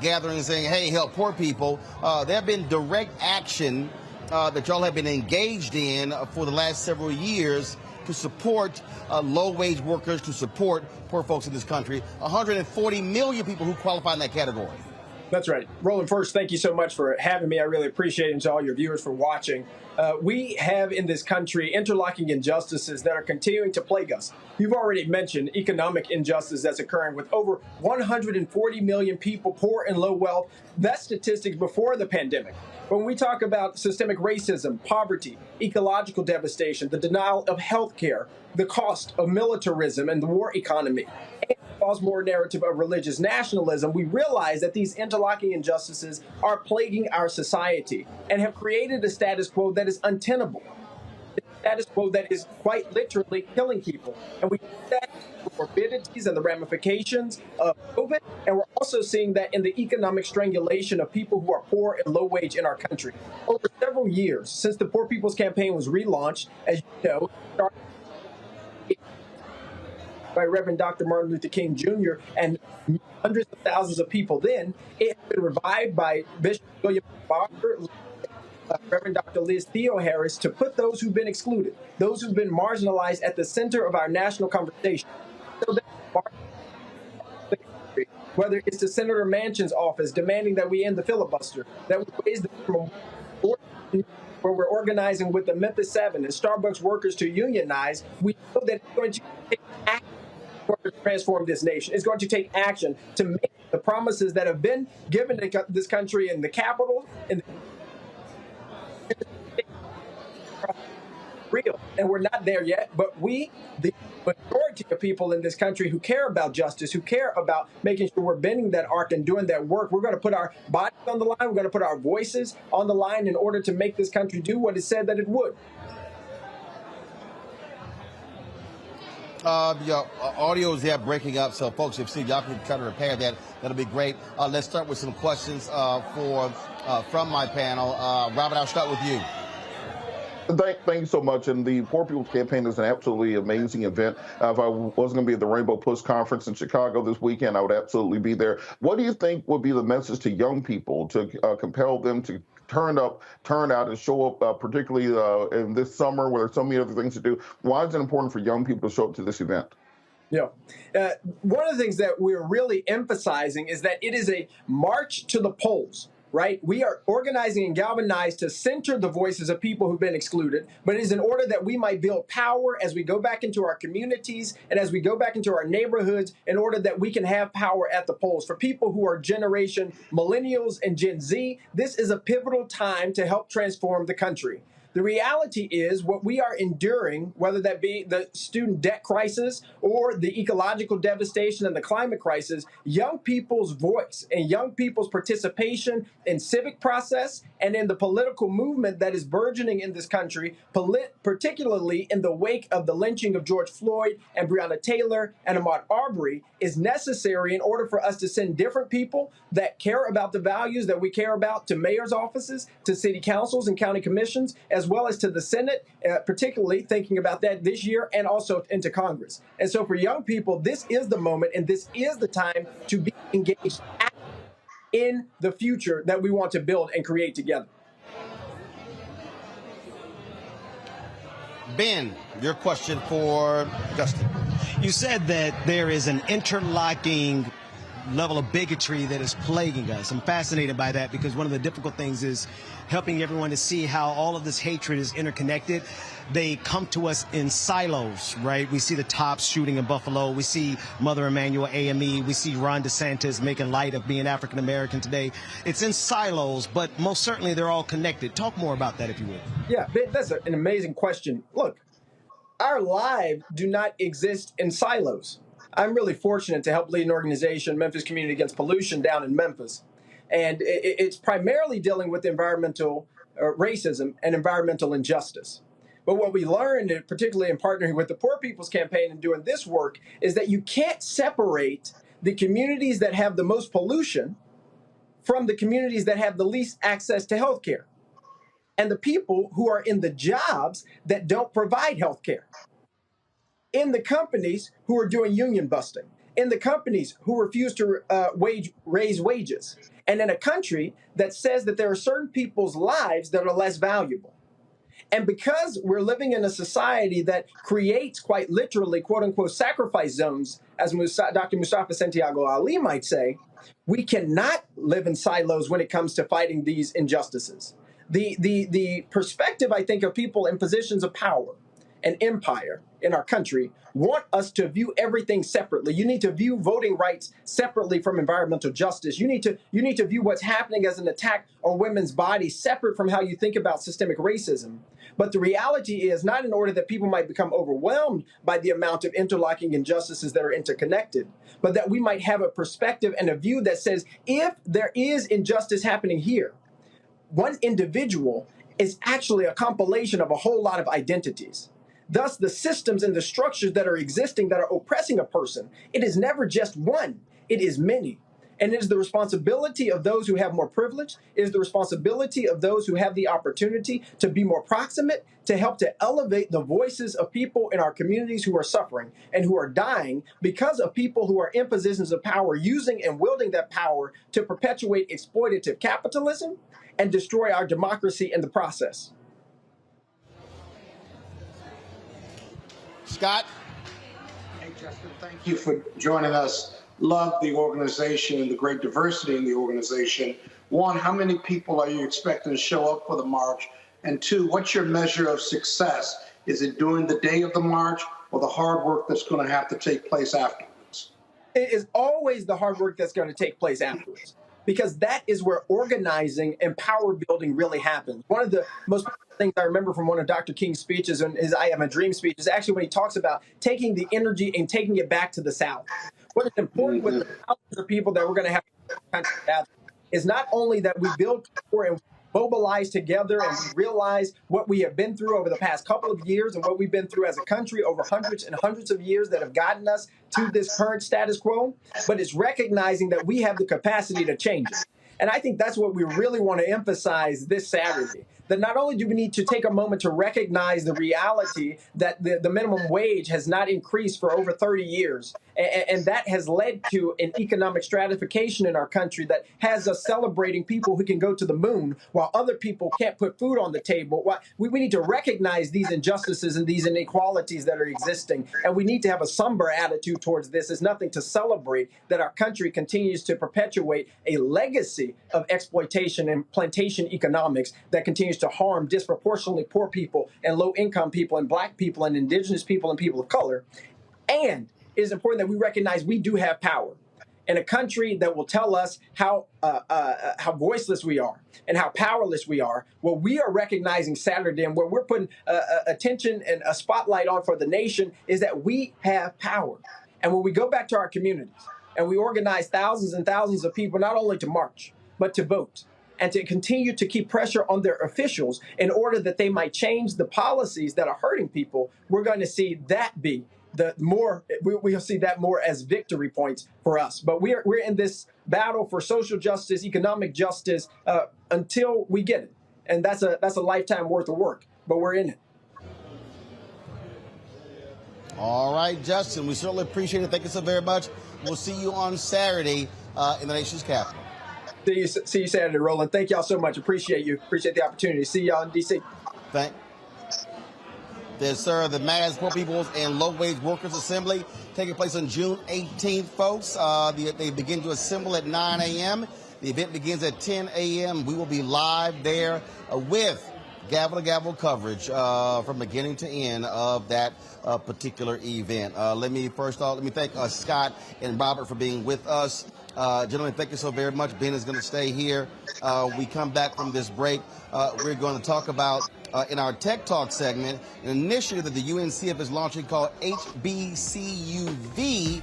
gathering saying, hey, help poor people. There have been direct action that y'all have been engaged in for the last several years to support low-wage workers, to support poor folks in this country. 140 million people who qualify in that category. That's right. Roland, first, thank you so much for having me. I really appreciate it, and to all your viewers for watching. We have in this country interlocking injustices that are continuing to plague us. You've already mentioned economic injustice that's occurring with over 140 million people poor and low wealth. That's statistics before the pandemic. When we talk about systemic racism, poverty, ecological devastation, the denial of health care, the cost of militarism and the war economy, and the false moral narrative of religious nationalism, we realize that these interlocking injustices are plaguing our society and have created a status quo that is untenable. A status quo that is quite literally killing people. And we see that the morbidities and the ramifications of COVID, and we're also seeing that in the economic strangulation of people who are poor and low wage in our country. Over several years, since the Poor People's Campaign was relaunched, as you know, started by Reverend Dr. Martin Luther King Jr. and hundreds of thousands of people then, it has been revived by Bishop William Barber, Reverend Dr. Liz Theo Harris, to put those who've been excluded, those who've been marginalized at the center of our national conversation. So that whether it's to Senator Manchin's office demanding that we end the filibuster, that we raise the minimum where we're organizing with the Memphis 7 and Starbucks workers to unionize, we know that it's going to take action to transform this nation. It's going to take action to make the promises that have been given to this country in the Capitol and real. And we're not there yet, but we, the majority of people in this country who care about justice, who care about making sure we're bending that arc and doing that work, we're going to put our bodies on the line, we're going to put our voices on the line in order to make this country do what it said that it would. Your audio is there breaking up, so folks, if y'all can kind of repair that, that'll be great. Let's start with some questions from my panel. Robert, I'll start with you. Thank you so much. And the Poor People's Campaign is an absolutely amazing event. If I was going to be at the Rainbow Push Conference in Chicago this weekend, I would absolutely be there. What do you think would be the message to young people to compel them to turn out and show up, particularly in this summer where there's so many other things to do? Why is it important for young people to show up to this event? Yeah. One of the things that we're really emphasizing is that it is a march to the polls. Right? We are organizing and galvanized to center the voices of people who've been excluded, but it is in order that we might build power as we go back into our communities and as we go back into our neighborhoods, in order that we can have power at the polls. For people who are generation millennials and Gen Z, this is a pivotal time to help transform the country. The reality is what we are enduring, whether that be the student debt crisis or the ecological devastation and the climate crisis, young people's voice and young people's participation in civic process and in the political movement that is burgeoning in this country, particularly in the wake of the lynching of George Floyd and Breonna Taylor and Ahmaud Arbery, is necessary in order for us to send different people that care about the values that we care about to mayor's offices, to city councils and county commissions, as well as to the Senate, particularly thinking about that this year, and also into Congress. And so for young people, this is the moment and this is the time to be engaged in the future that we want to build and create together. Ben, your question for Justin. You said that there is an interlocking level of bigotry that is plaguing us. I'm fascinated by that because one of the difficult things is helping everyone to see how all of this hatred is interconnected. They come to us in silos, right? We see the Tops shooting in Buffalo. We see Mother Emanuel AME. We see Ron DeSantis making light of being African American today. It's in silos, but most certainly they're all connected. Talk more about that, if you would. Yeah, that's an amazing question. Look, our lives do not exist in silos. I'm really fortunate to help lead an organization, Memphis Community Against Pollution, down in Memphis. And it's primarily dealing with environmental racism and environmental injustice. But what we learned, particularly in partnering with the Poor People's Campaign and doing this work, is that you can't separate the communities that have the most pollution from the communities that have the least access to health care, and the people who are in the jobs that don't provide health care, in the companies who are doing union busting, in the companies who refuse to raise wages, and in a country that says that there are certain people's lives that are less valuable. And because we're living in a society that creates quite literally, quote unquote, sacrifice zones, as Dr. Mustafa Santiago Ali might say, we cannot live in silos when it comes to fighting these injustices. The perspective, I think, of people in positions of power and empire in our country want us to view everything separately. You need to view voting rights separately from environmental justice. You need to view what's happening as an attack on women's bodies separate from how you think about systemic racism. But the reality is not in order that people might become overwhelmed by the amount of interlocking injustices that are interconnected, but that we might have a perspective and a view that says, if there is injustice happening here, one individual is actually a compilation of a whole lot of identities. Thus, the systems and the structures that are existing that are oppressing a person, it is never just one, it is many. And it is the responsibility of those who have more privilege, it is the responsibility of those who have the opportunity to be more proximate, to help to elevate the voices of people in our communities who are suffering and who are dying because of people who are in positions of power, using and wielding that power to perpetuate exploitative capitalism and destroy our democracy in the process. Scott? Hey, Justin, thank you for joining us. Love the organization and the great diversity in the organization. One, how many people are you expecting to show up for the march? And two, what's your measure of success? Is it during the day of the march or the hard work that's going to have to take place afterwards? It is always the hard work that's going to take place afterwards, because that is where organizing and power building really happens. One of the most things I remember from one of Dr. King's speeches, and his I Am a Dream speech, is actually when he talks about taking the energy and taking it back to the South. What is important with the thousands of people that we're going to have is not only that we build power and mobilize together and we realize what we have been through over the past couple of years and what we've been through as a country over hundreds and hundreds of years that have gotten us to this current status quo, but it's recognizing that we have the capacity to change it. And I think that's what we really want to emphasize this Saturday, that not only do we need to take a moment to recognize the reality that the minimum wage has not increased for over 30 years, and that has led to an economic stratification in our country that has us celebrating people who can go to the moon while other people can't put food on the table. We need to recognize these injustices and these inequalities that are existing, and we need to have a somber attitude towards this. It's nothing to celebrate that our country continues to perpetuate a legacy of exploitation and plantation economics that continues to harm disproportionately poor people and low-income people and black people and indigenous people and people of color. And it is important that we recognize we do have power in a country that will tell us how voiceless we are and how powerless we are. What we are recognizing Saturday and where we're putting attention and a spotlight on for the nation is that we have power. And when we go back to our communities and we organize thousands and thousands of people, not only to march, but to vote, and to continue to keep pressure on their officials in order that they might change the policies that are hurting people, we're going to see that be we'll see that more as victory points for us. But we're in this battle for social justice, economic justice, until we get it. And that's a lifetime worth of work, but we're in it. All right, Justin, we certainly appreciate it. Thank you so very much. We'll see you on Saturday in the nation's capital. See you Saturday, Roland. Thank y'all so much. Appreciate you. Appreciate the opportunity. See y'all in D.C. to serve the Mass Poor People's and Low-Wage Workers Assembly, taking place on June 18th, folks. They begin to assemble at 9 a.m. The event begins at 10 a.m. We will be live there with gavel-to-gavel coverage from beginning to end of that particular event. Let me thank Scott and Robert for being with us. Gentlemen, thank you so very much. Ben is going to stay here. We come back from this break. We're going to talk about, in our Tech Talk segment, an initiative that the UNCF is launching called HBCUV,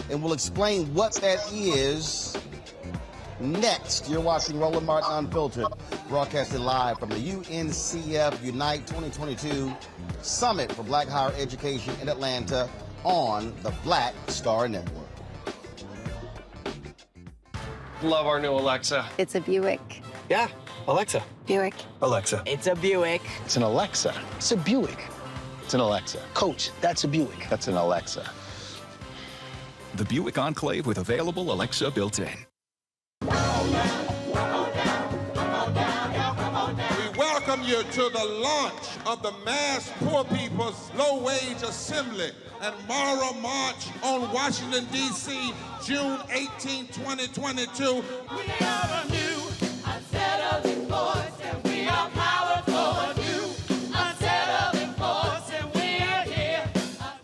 and we'll explain what that is next. You're watching Roland Martin Unfiltered, broadcasting live from the UNCF Unite 2022 Summit for Black Higher Education in Atlanta on the Black Star Network. Love our new Alexa. It's a Buick. Yeah, Alexa. Buick. Alexa. It's a Buick. It's an Alexa. It's a Buick. It's an Alexa. Coach, that's a Buick. That's an Alexa. The Buick Enclave with available Alexa built-in. We welcome you to the launch of the Mass Poor People's Low-Wage Assembly and Moral March on Washington, D.C., June 18, 2022. We are a new, unsettling force, and we are powerful. New, unsettling force, and we are here.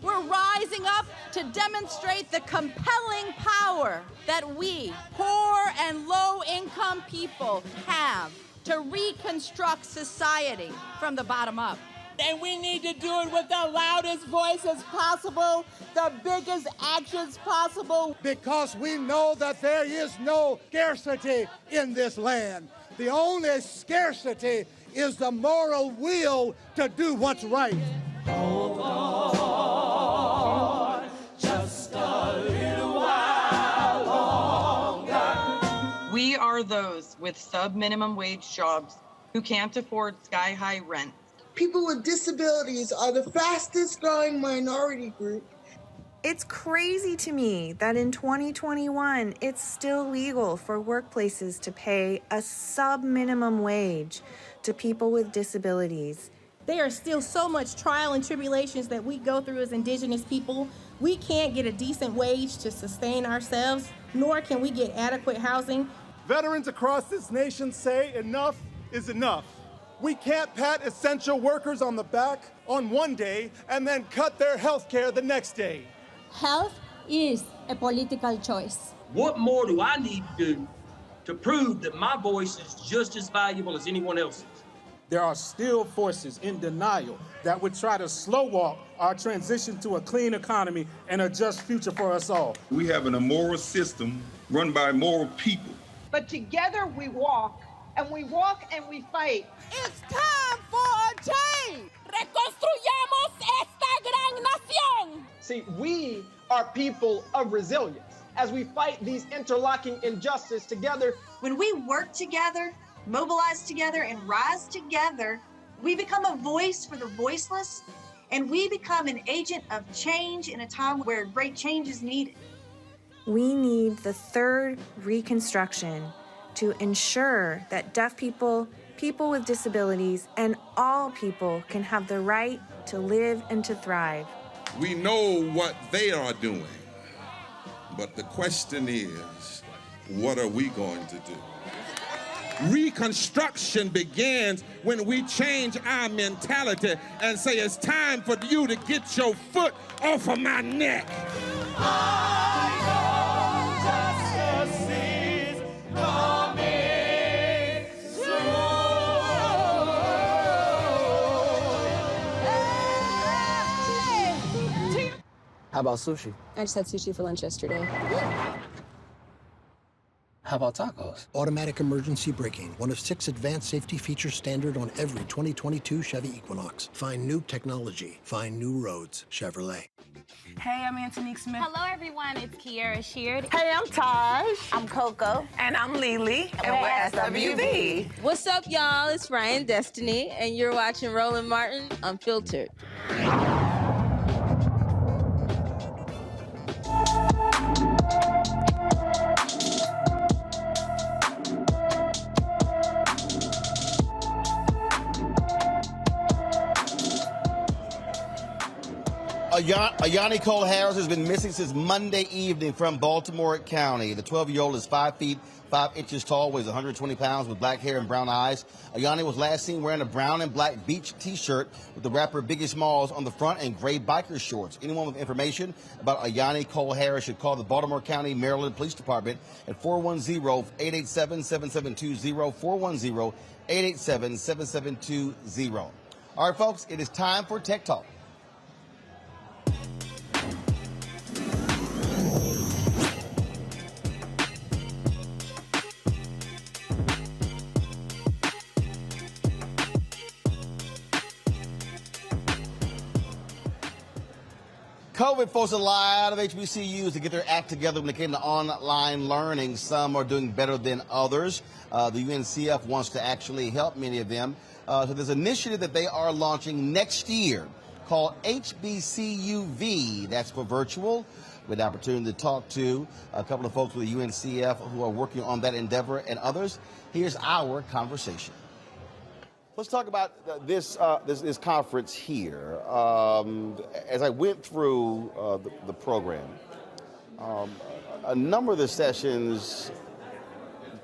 We're rising up to demonstrate the compelling power that we, poor and low-income people, have to reconstruct society from the bottom up. And we need to do it with the loudest voices possible, the biggest actions possible. Because we know that there is no scarcity in this land. The only scarcity is the moral will to do what's right. Hold on, just a little while longer. We are those with sub-minimum wage jobs who can't afford sky-high rent. People with disabilities are the fastest growing minority group. It's crazy to me that in 2021, it's still legal for workplaces to pay a sub-minimum wage to people with disabilities. There are still so much trial and tribulations that we go through as Indigenous people. We can't get a decent wage to sustain ourselves, nor can we get adequate housing. Veterans across this nation say enough is enough. We can't pat essential workers on the back on one day and then cut their health care the next day. Health is a political choice. What more do I need to do to prove that my voice is just as valuable as anyone else's? There are still forces in denial that would try to slow walk our transition to a clean economy and a just future for us all. We have an immoral system run by immoral people. But together we walk, and we walk and we fight. It's time for a change. Reconstruyamos esta gran nación. See, we are people of resilience as we fight these interlocking injustices together. When we work together, mobilize together, and rise together, we become a voice for the voiceless, and we become an agent of change in a time where great change is needed. We need the third reconstruction to ensure that deaf people, people with disabilities, and all people can have the right to live and to thrive. We know what they are doing, but the question is, what are we going to do? Reconstruction begins when we change our mentality and say it's time for you to get your foot off of my neck. Justice is coming soon. How about sushi? I just had sushi for lunch yesterday. How about tacos? Automatic emergency braking, one of 6 advanced safety features standard on every 2022 Chevy Equinox. Find new technology. Find new roads. Chevrolet. Hey, I'm Antonique Smith. Hello, everyone. It's Kiara Sheard. Hey, I'm Taj. I'm Coco. And I'm Lily. And we're SWV. What's up, y'all? It's Ryan Destiny, and you're watching Roland Martin Unfiltered. Ayani Cole Harris has been missing since Monday evening from Baltimore County. The 12-year-old is 5 feet 5 inches tall, weighs 120 pounds, with black hair and brown eyes. Ayani was last seen wearing a brown and black beach T-shirt with the rapper Biggie Smalls on the front and gray biker shorts. Anyone with information about Ayani Cole Harris should call the Baltimore County, Maryland Police Department at 410-887-7720, 410-887-7720. All right, folks, it is time for Tech Talk. COVID forced a lot of HBCUs to get their act together when it came to online learning. Some are doing better than others. The UNCF wants to actually help many of them. So there's an initiative that they are launching next year called HBCUV. That's for virtual. With the opportunity to talk to a couple of folks with the UNCF who are working on that endeavor and others. Here's our conversation. Let's talk about this conference here. As I went through the program, a number of the sessions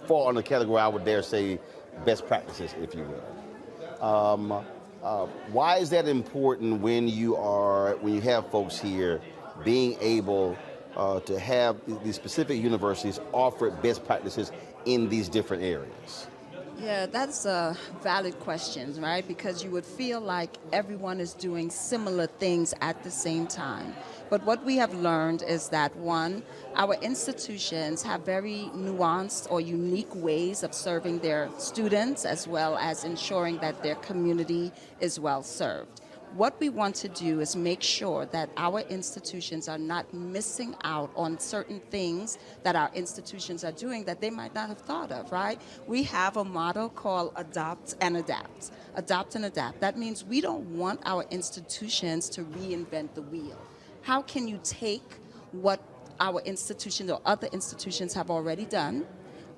fall under the category I would dare say best practices, if you will. Why is that important when you have folks here being able to have these specific universities offer best practices in these different areas? Yeah, that's a valid question, right? Because you would feel like everyone is doing similar things at the same time. But what we have learned is that, one, our institutions have very nuanced or unique ways of serving their students as well as ensuring that their community is well served. What we want to do is make sure that our institutions are not missing out on certain things that our institutions are doing that they might not have thought of, right? We have a motto called adopt and adapt. Adopt and adapt. That means we don't want our institutions to reinvent the wheel. How can you take what our institutions or other institutions have already done,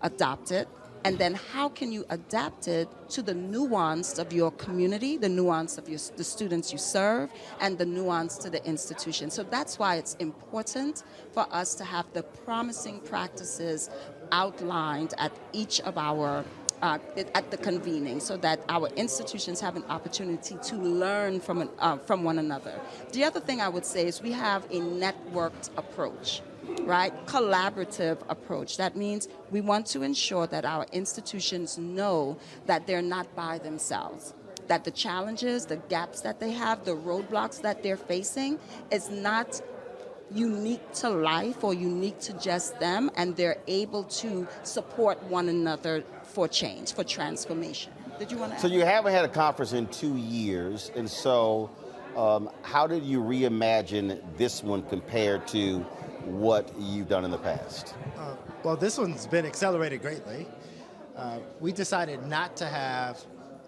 adopt it, and then how can you adapt it to the nuance of your community, the nuance of the students you serve, and the nuance to the institution? So that's why it's important for us to have the promising practices outlined at each of our at the convening, so that our institutions have an opportunity to learn from one another. The other thing I would say is we have a networked approach. Right? Collaborative approach. That means we want to ensure that our institutions know that they're not by themselves, that the challenges, the gaps that they have, the roadblocks that they're facing is not unique to life or unique to just them, and they're able to support one another for change, for transformation. Did you want to add? So you haven't had a conference in 2 years, and so how did you reimagine this one compared to what you've done in the past? Well, this one's been accelerated greatly. We decided not to have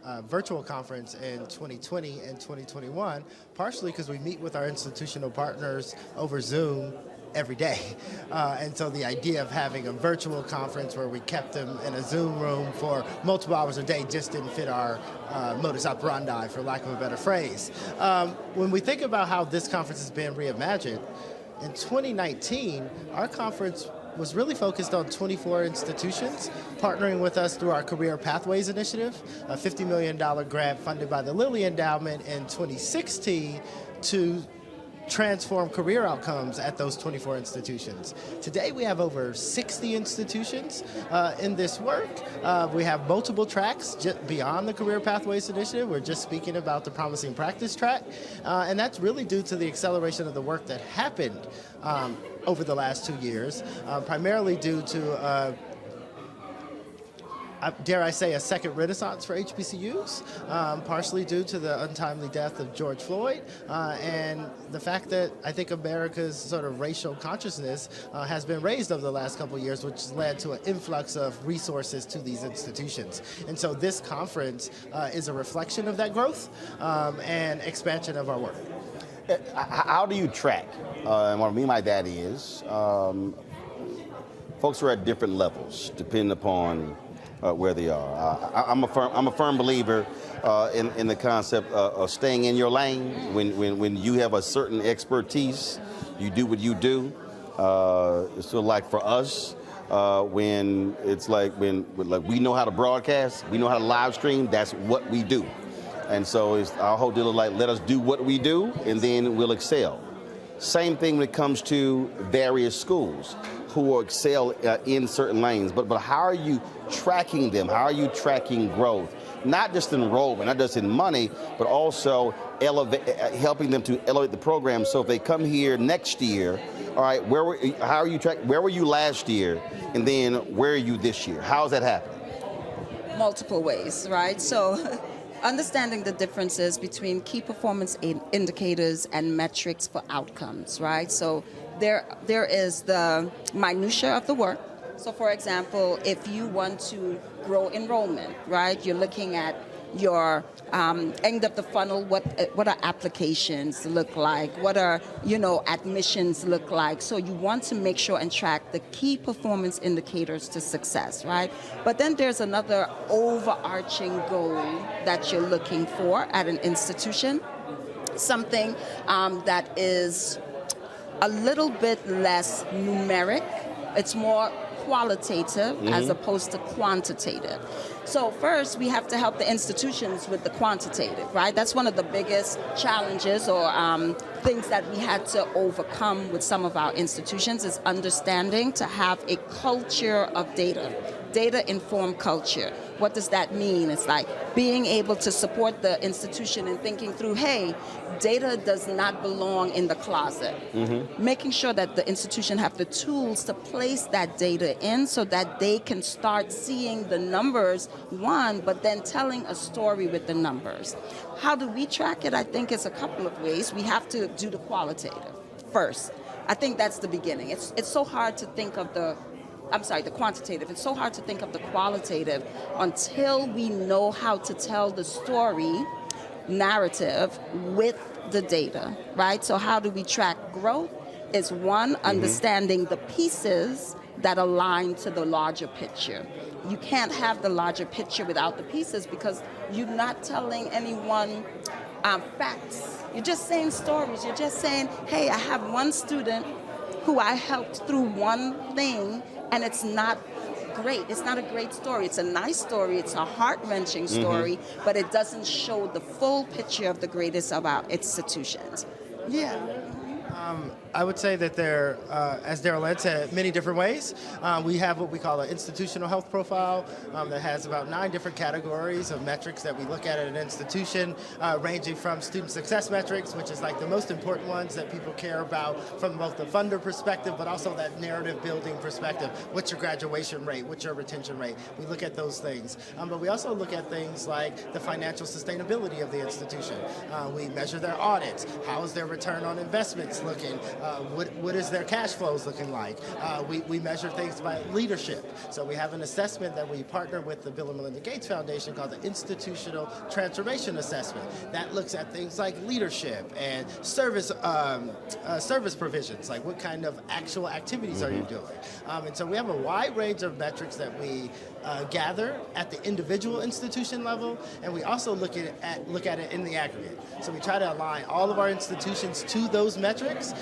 a virtual conference in 2020 and 2021, partially because we meet with our institutional partners over Zoom every day. And so the idea of having a virtual conference where we kept them in a Zoom room for multiple hours a day just didn't fit our modus operandi, for lack of a better phrase. When we think about how this conference has been reimagined, in 2019, our conference was really focused on 24 institutions partnering with us through our Career Pathways Initiative, a $50 million grant funded by the Lilly Endowment in 2016 to transform career outcomes at those 24 institutions. Today we have over 60 institutions in this work. We have multiple tracks just beyond the Career Pathways Initiative. We're just speaking about the Promising Practice track, and that's really due to the acceleration of the work that happened over the last 2 years, primarily due to dare I say, a second renaissance for HBCUs, partially due to the untimely death of George Floyd, and the fact that I think America's sort of racial consciousness has been raised over the last couple of years, which has led to an influx of resources to these institutions. And so this conference is a reflection of that growth and expansion of our work. How do you track? And what I mean by that is folks are at different levels, depending upon where they are. I'm a firm believer in the concept of staying in your lane. When you have a certain expertise, you do what you do. So like for us, when it's like when we know how to broadcast, we know how to live stream. That's what we do. And so it's our whole deal of like, let us do what we do, and then we'll excel. Same thing when it comes to various schools who will excel in certain lanes. But how are you tracking them? How are you tracking growth? Not just enrollment, not just in money, but also helping them to elevate the program. So if they come here next year, all right, where were you last year, and then where are you this year? How's that happening? Multiple ways, right? So understanding the differences between key performance indicators and metrics for outcomes, right? So there is the minutia of the work. So for example, if you want to grow enrollment, right, you're looking at your end of the funnel, what are applications look like, what are admissions look like. So you want to make sure and track the key performance indicators to success, right? But then there's another overarching goal that you're looking for at an institution, something that is a little bit less numeric. It's more qualitative as opposed to quantitative. So first, we have to help the institutions with the quantitative, right? That's one of the biggest challenges or things that we had to overcome with some of our institutions is understanding to have a culture of data-informed culture. What does that mean? It's like being able to support the institution and thinking through, hey, data does not belong in the closet. Making sure that the institution have the tools to place that data in so that they can start seeing the numbers, one, but then telling a story with the numbers. How do we track it? I think it's a couple of ways. We have to do the qualitative first. I think that's the beginning. It's so hard to think of the quantitative. It's so hard to think of the qualitative until we know how to tell the story narrative with the data, right? So how do we track growth? Is one, understanding the pieces that align to the larger picture. You can't have the larger picture without the pieces because you're not telling anyone facts. You're just saying stories. You're just saying, hey, I have one student who I helped through one thing, and it's not great. It's not a great story. It's a nice story. It's a heart-wrenching story, but it doesn't show the full picture of the greatest of our institutions. Yeah. I would say that there, as Darrell said, many different ways. We have what we call an institutional health profile that has about 9 different categories of metrics that we look at an institution, ranging from student success metrics, which is like the most important ones that people care about from both the funder perspective, but also that narrative building perspective. What's your graduation rate? What's your retention rate? We look at those things. But we also look at things like the financial sustainability of the institution. We measure their audits. How is their return on investments looking? What is their cash flows looking like? We measure things by leadership. So we have an assessment that we partner with the Bill and Melinda Gates Foundation called the Institutional Transformation Assessment. That looks at things like leadership and service provisions, like what kind of actual activities are you doing? And so we have a wide range of metrics that we gather at the individual institution level, and we also look at it in the aggregate. So we try to align all of our institutions to those metrics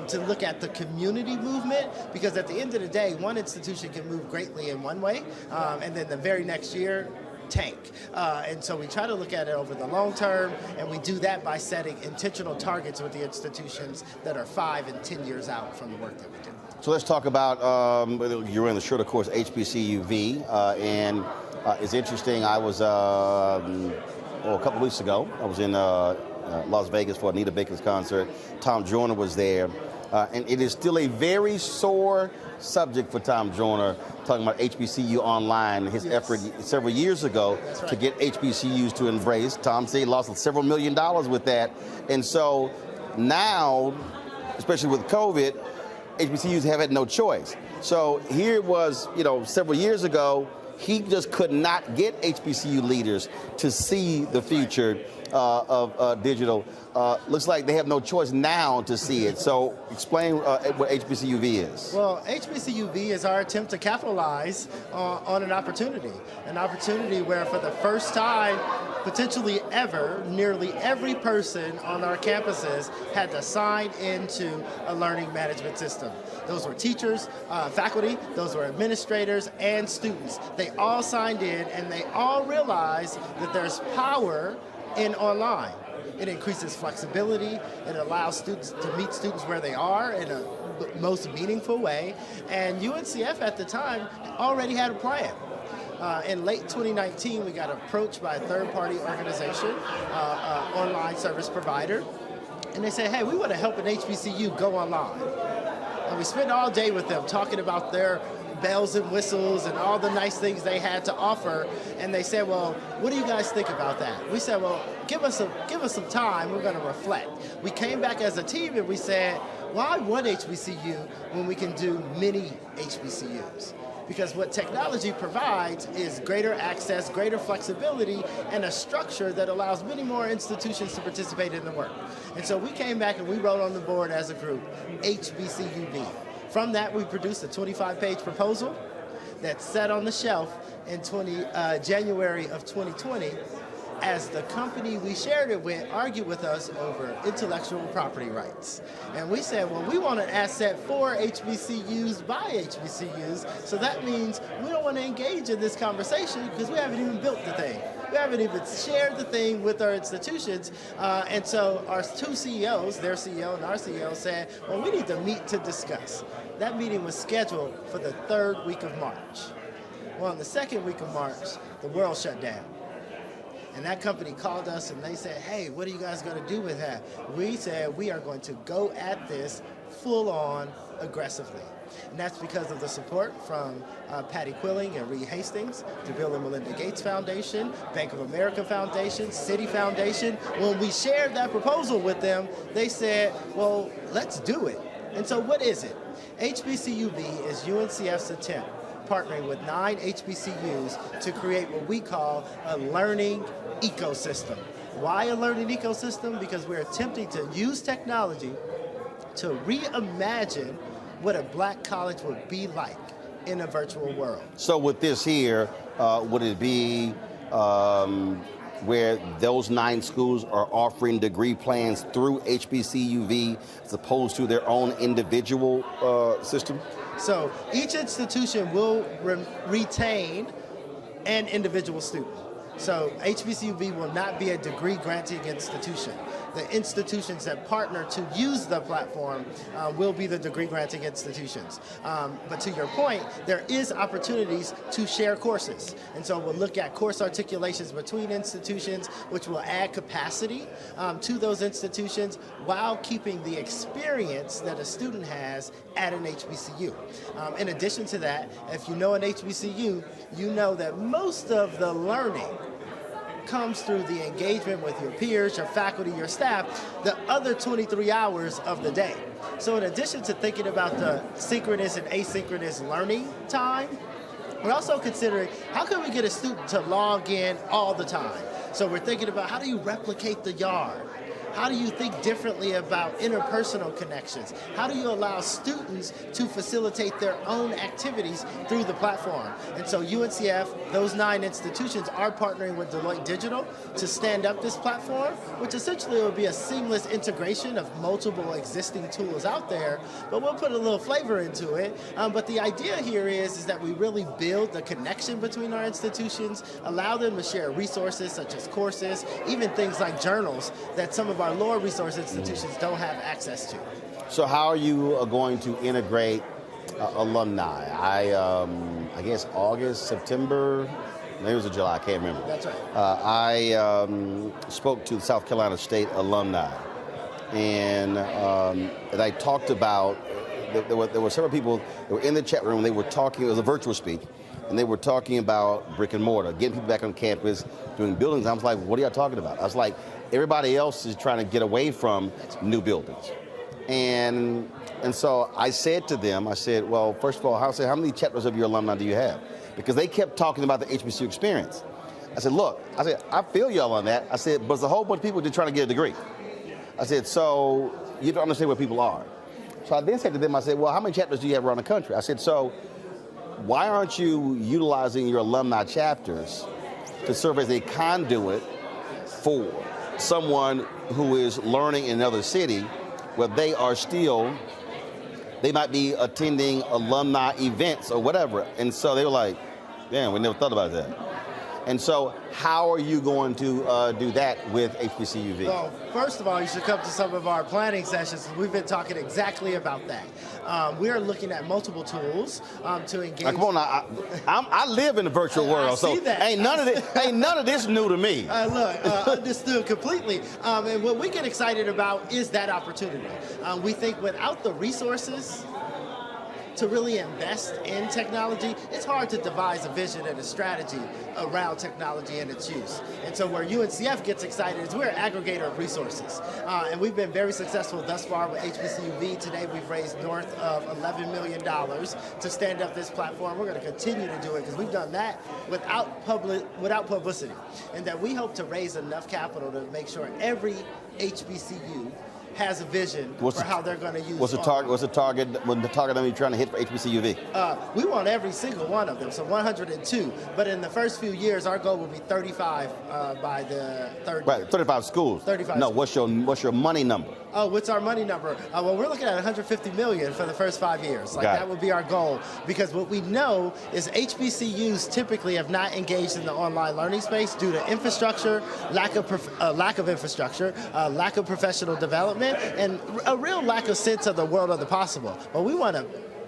to look at the community movement, because at the end of the day, one institution can move greatly in one way, and then the very next year, tank. And so we try to look at it over the long term, and we do that by setting intentional targets with the institutions that are 5 and 10 years out from the work that we do. So let's talk about, you're in the shirt, of course, HBCUV, and it's interesting. I was, a couple of weeks ago, I was in Las Vegas for Anita Baker's concert. Tom Joyner was there, and it is still a very sore subject for Tom Joyner, talking about HBCU online, his effort several years ago to get HBCUs to embrace. Tom said he lost several $1 million with that. And so now, especially with COVID, HBCUs have had no choice. So here it was, several years ago, he just could not get HBCU leaders to see the future of digital. Looks like they have no choice now to see it. So explain what HBCUV is. Well, HBCUV is our attempt to capitalize on an opportunity where for the first time, potentially ever, nearly every person on our campuses had to sign into a learning management system. Those were teachers, faculty, those were administrators, and students. They all signed in, and they all realized that there's power in online. It increases flexibility. It allows students to meet students where they are in a most meaningful way. And UNCF at the time already had a plan. In late 2019, we got approached by a third-party organization, online service provider, and they said, hey, we want to help an HBCU go online. And we spent all day with them talking about their bells and whistles and all the nice things they had to offer. And they said, well, what do you guys think about that? We said, well, give us some time. We're going to reflect. We came back as a team and we said, why one HBCU when we can do many HBCUs? Because what technology provides is greater access, greater flexibility, and a structure that allows many more institutions to participate in the work. And so we came back and we wrote on the board as a group, HBCUV. From that, we produced a 25-page proposal that sat on the shelf in January of 2020 as the company we shared it with argued with us over intellectual property rights. And we said, well, we want an asset for HBCUs by HBCUs, so that means we don't want to engage in this conversation because we haven't even built the thing. We haven't even shared the thing with our institutions. And so our two CEOs, their CEO and our CEO, said, well, we need to meet to discuss. That meeting was scheduled for the third week of March. Well, in the second week of March, the world shut down. And that company called us and they said, hey, what are you guys going to do with that? We said, we are going to go at this full on aggressively. And that's because of the support from Patty Quilling and Reed Hastings, the Bill and Melinda Gates Foundation, Bank of America Foundation, Citi Foundation. When we shared that proposal with them, they said, well, let's do it. And so what is it? HBCUV is UNCF's attempt, partnering with 9 HBCUs to create what we call a learning ecosystem. Why a learning ecosystem? Because we're attempting to use technology to reimagine what a black college would be like in a virtual world. So with this here, would it be where those 9 schools are offering degree plans through HBCUV as opposed to their own individual system? So each institution will retain an individual student. So HBCUV will not be a degree granting institution. The institutions that partner to use the platform will be the degree granting institutions. But to your point, there is opportunities to share courses. And so we'll look at course articulations between institutions, which will add capacity to those institutions while keeping the experience that a student has at an HBCU. In addition to that, if you know an HBCU, you know that most of the learning comes through the engagement with your peers, your faculty, your staff, the other 23 hours of the day. So in addition to thinking about the synchronous and asynchronous learning time, we're also considering how can we get a student to log in all the time? So we're thinking about how do you replicate the yard? How do you think differently about interpersonal connections? How do you allow students to facilitate their own activities through the platform? And so UNCF, those 9 institutions are partnering with Deloitte Digital to stand up this platform, which essentially will be a seamless integration of multiple existing tools out there, but we'll put a little flavor into it. But the idea here is that we really build the connection between our institutions, allow them to share resources such as courses, even things like journals that some of our lower resource institutions don't have access to. So how are you going to integrate alumni? I guess August, September, maybe it was July, I can't remember. That's right. I spoke to South Carolina State alumni, and I talked about, there were several people that were in the chat room, they were talking, it was a virtual speak, and they were talking about brick and mortar, getting people back on campus, doing buildings. I was like, what are y'all talking about? I was like, everybody else is trying to get away from new buildings. And so I said to them, I said, well, first of all, how many chapters of your alumni do you have? because they kept talking about the HBCU experience. I said, look, I feel y'all on that. I said, but there's a whole bunch of people just trying to get a degree. I said, so you don't understand where people are. So I then said to them, I said, well, how many chapters do you have around the country? I said, so why aren't you utilizing your alumni chapters to serve as a conduit for someone who is learning in another city where they might be attending alumni events or whatever. And so they were like, damn, we never thought about that. And so how are you going to do that with HBCUV? Well, first of all, you should come to some of our planning sessions. We've been talking exactly about that. We are looking at multiple tools to engage. Now, come on, I live in the virtual world, so ain't none of this new to me. Understood completely. And what we get excited about is that opportunity. We think without the resources to really invest in technology, it's hard to devise a vision and a strategy around technology and its use. And so where UNCF gets excited is we're an aggregator of resources. And we've been very successful thus far with HBCUV. Today we've raised north of $11 million to stand up this platform. We're going to continue to do it because we've done that without publicity. And that we hope to raise enough capital to make sure every HBCU has a vision for how they're going to use. What's the target number you're trying to hit for HBCUV? We want every single one of them, so 102. But in the first few years, our goal will be 35 by the third year. Right, 35 schools. 35. No, what's your money number? Oh, what's our money number? Well, we're looking at $150 million for the first 5 years. That would be our goal, because what we know is HBCUs typically have not engaged in the online learning space due to infrastructure, lack of infrastructure, lack of professional development, and a real lack of sense of the world of the possible. But we want to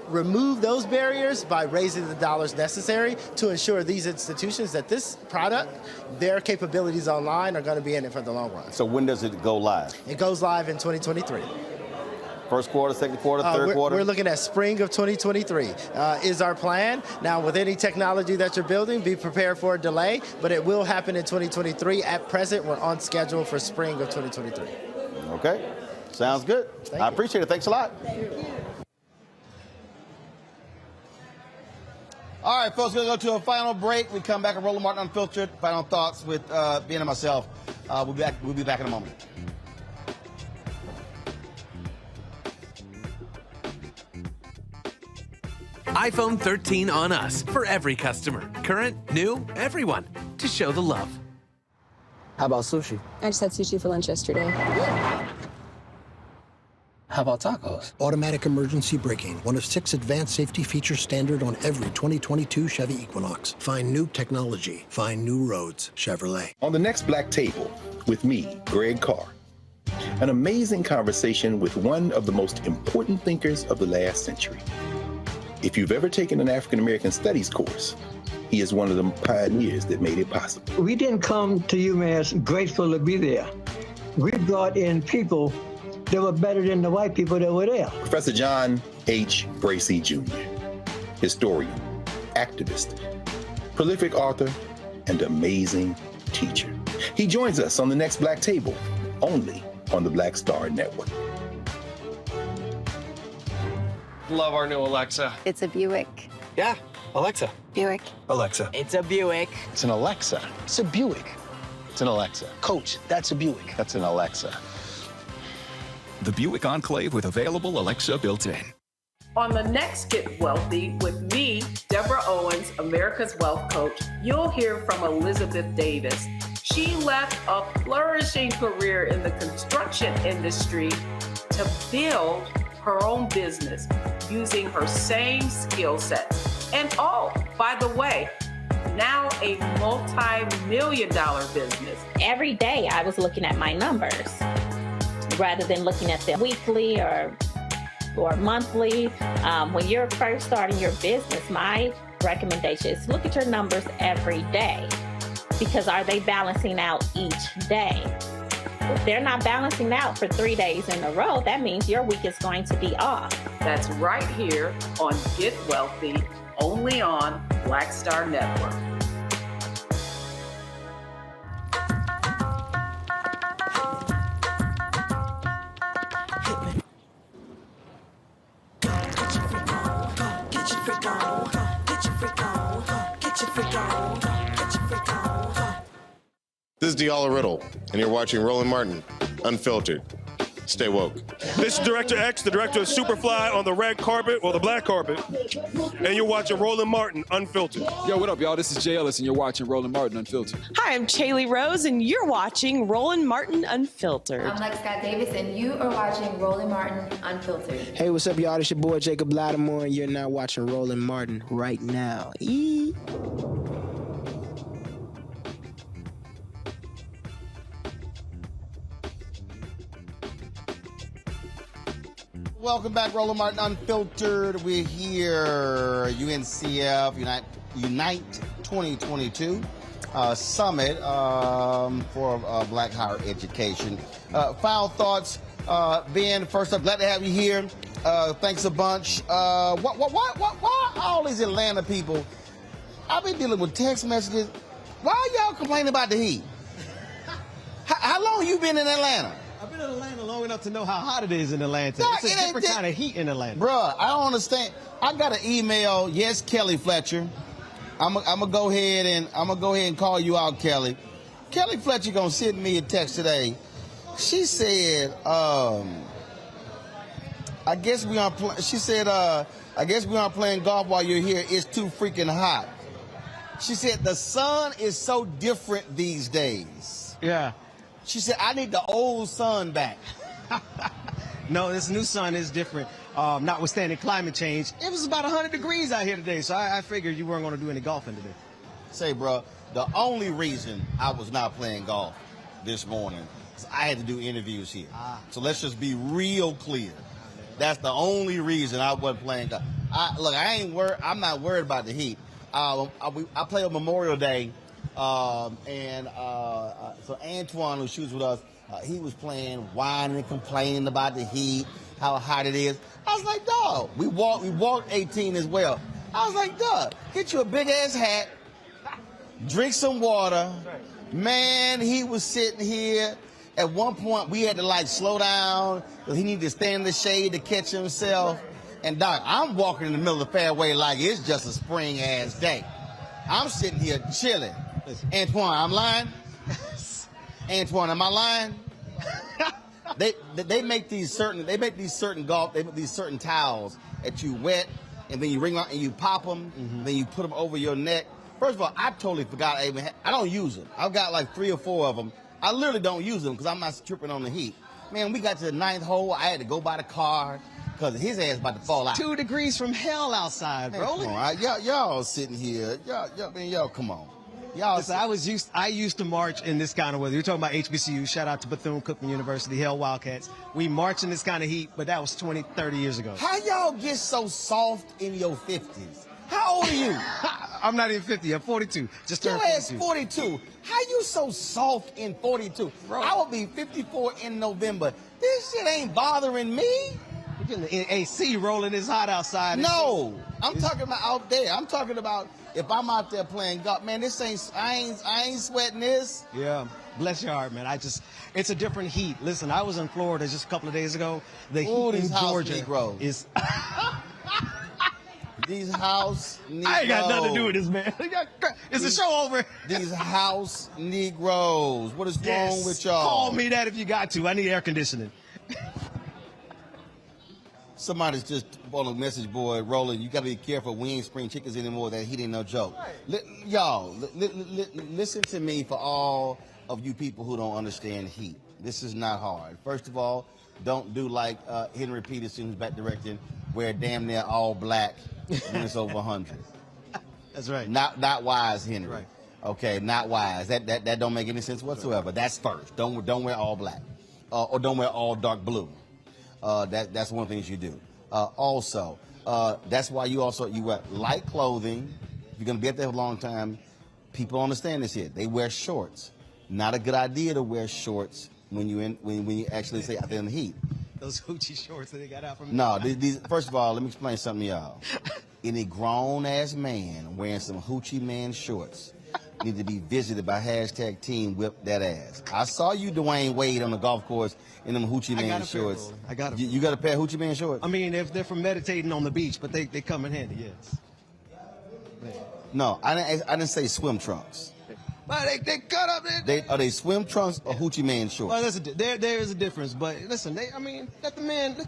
remove those barriers by raising the dollars necessary to ensure these institutions that this product, their capabilities online, are going to be in it for the long run. So when does it go live? It goes live in 2023. First quarter, second quarter, third quarter? We're looking at spring of 2023 is our plan. Now, with any technology that you're building, be prepared for a delay, but it will happen in 2023. At present, we're on schedule for spring of 2023. Okay, sounds good. I appreciate it. Thanks a lot. Thank you. All right, folks, we're going to go to a final break. We come back at Roland Martin Unfiltered. Final thoughts with Ben and myself. We'll be back in a moment. iPhone 13 on us for every customer. Current, new, everyone. To show the love. How about sushi? I just had sushi for lunch yesterday. How about tacos? Automatic emergency braking, one of 6 advanced safety features standard on every 2022 Chevy Equinox. Find new technology. Find new roads. Chevrolet. On the next Black Table, with me, Greg Carr. An amazing conversation with one of the most important thinkers of the last century. If you've ever taken an African American studies course, he is one of the pioneers that made it possible. We didn't come to UMass grateful to be there. We brought in people that were better than the white people that were there. Professor John H. Bracey Jr., historian, activist, prolific author, and amazing teacher. He joins us on the next Black Table, only on the Black Star Network. Love our new Alexa. It's a Buick. Yeah, Alexa. Buick. Alexa. It's a Buick. It's an Alexa. It's a Buick. It's an Alexa. Coach, that's a Buick. That's an Alexa. The Buick Enclave with available Alexa built-in. On the next Get Wealthy with me, Deborah Owens, America's Wealth Coach, you'll hear from Elizabeth Davis. She left a flourishing career in the construction industry to build her own business using her same skill sets. And oh, by the way, now a multi-million-dollar business. Every day I was looking at my numbers rather than looking at them weekly or monthly. When you're first starting your business, my recommendation is look at your numbers every day, because are they balancing out each day? If they're not balancing out for 3 days in a row, that means your week is going to be off. That's right here on Get Wealthy, only on Black Star Network. Get your freak on, get your freak on, get your freak on, get is Diala Riddle, and you're watching Roland Martin Unfiltered. Stay woke. This is Director X, the director of Superfly on the red carpet or the black carpet, and you're watching Roland Martin Unfiltered. Yo, what up, y'all? This is Jay Ellis, and you're watching Roland Martin Unfiltered. Hi, I'm Chaley Rose, and you're watching Roland Martin Unfiltered. I'm Lex Scott Davis, and you are watching Roland Martin Unfiltered. Hey, what's up, y'all? It's your boy Jacob Lattimore, and you're now watching Roland Martin right now. Eee. Welcome back, Roland Martin Unfiltered. We're here, UNCF Unite 2022 Summit for Black Higher Education. Final thoughts, Ben. First up, glad to have you here. Thanks a bunch. Why all these Atlanta people? I've been dealing with text messages. Why are y'all complaining about the heat? How long you been in Atlanta? I've been in Atlanta long enough to know how hot it is in Atlanta. It's a different kind of heat in Atlanta. Bruh, I don't understand. I got an email. Yes, Kelly Fletcher. I'm gonna go ahead and call you out, Kelly. Kelly Fletcher gonna send me a text today. She said, I guess we aren't. She said, I guess we aren't playing golf while you're here. It's too freaking hot. She said the sun is so different these days. Yeah. She said, I need the old sun back. No, this new sun is different. Notwithstanding climate change, it was about 100 degrees out here today, so I figured you weren't going to do any golfing today. Say, bro, the only reason I was not playing golf this morning is I had to do interviews here. So let's just be real clear. That's the only reason I wasn't playing golf. I'm not worried about the heat. I play on Memorial Day. So Antoine, who shoots with us, he was playing, whining and complaining about the heat, how hot it is. I was like, dog, we walked 18 as well. I was like, dog, get you a big ass hat, drink some water. Man, he was sitting here. At one point, we had to slow down because he needed to stand in the shade to catch himself. And doc, I'm walking in the middle of the fairway like it's just a spring ass day. I'm sitting here chilling. Antoine, I'm lying? Antoine, am I lying? They make these certain towels that you wet and then you wring out and you pop them, then you put them over your neck. First of all, I totally forgot I don't use them. I've got like 3 or 4 of them. I literally don't use them because I'm not tripping on the heat. Man, we got to the 9th hole. I had to go by the car because his ass about to fall out. 2 degrees from hell outside, bro. Come on, y'all sitting here. Y'all, come on. Listen, I used to march in this kind of weather. You're talking about HBCU. Shout out to Bethune-Cookman University, Hell Wildcats. We march in this kind of heat, but that was 20, 30 years ago. How y'all get so soft in your 50s? How old are you? I'm not even 50. I'm 42. Just turned 42. 42. How you so soft in 42? Bro. I will be 54 in November. This shit ain't bothering me. You're getting the AC rolling. It's hot outside. No, I'm talking about out there. I'm talking about if I'm out there playing golf. Man, I ain't sweating this. Yeah, bless your heart, man. It's a different heat. Listen, I was in Florida just a couple of days ago. The heat in Georgia is. These house Negroes. I ain't got nothing to do with this, man. Is the show over? These house Negroes. What is wrong with y'all? Call me that if you got to. I need air conditioning. Somebody's just on a message board, Roland, you got to be careful. We ain't spring chickens anymore. That heat ain't no joke. Y'all, listen to me for all of you people who don't understand heat. This is not hard. First of all, don't do like Henry Peterson, who's back directing, wear damn near all black when it's over 100. That's right. Not wise, Henry. Right. Okay, not wise. That don't make any sense whatsoever. That's first. Don't wear all black, or don't wear all dark blue. That's one of the things you do. Also, that's why you wear light clothing. If you're gonna be out there for a long time, people understand this here. They wear shorts. Not a good idea to wear shorts when you actually say out there in the heat. Those hoochie shorts that they got out from. No, these. First of all, let me explain something to y'all. Any grown ass man wearing some hoochie man shorts need to be visited by #Team Whip That Ass. I saw you, Dwayne Wade, on the golf course in them hoochie man shorts. I got You got a pair of hoochie man shorts? I mean, if they're for meditating on the beach, but they come in handy, yes. No, I didn't say swim trunks. Well, they cut up. Are they swim trunks or hoochie man shorts? Well, there is a difference, but listen, let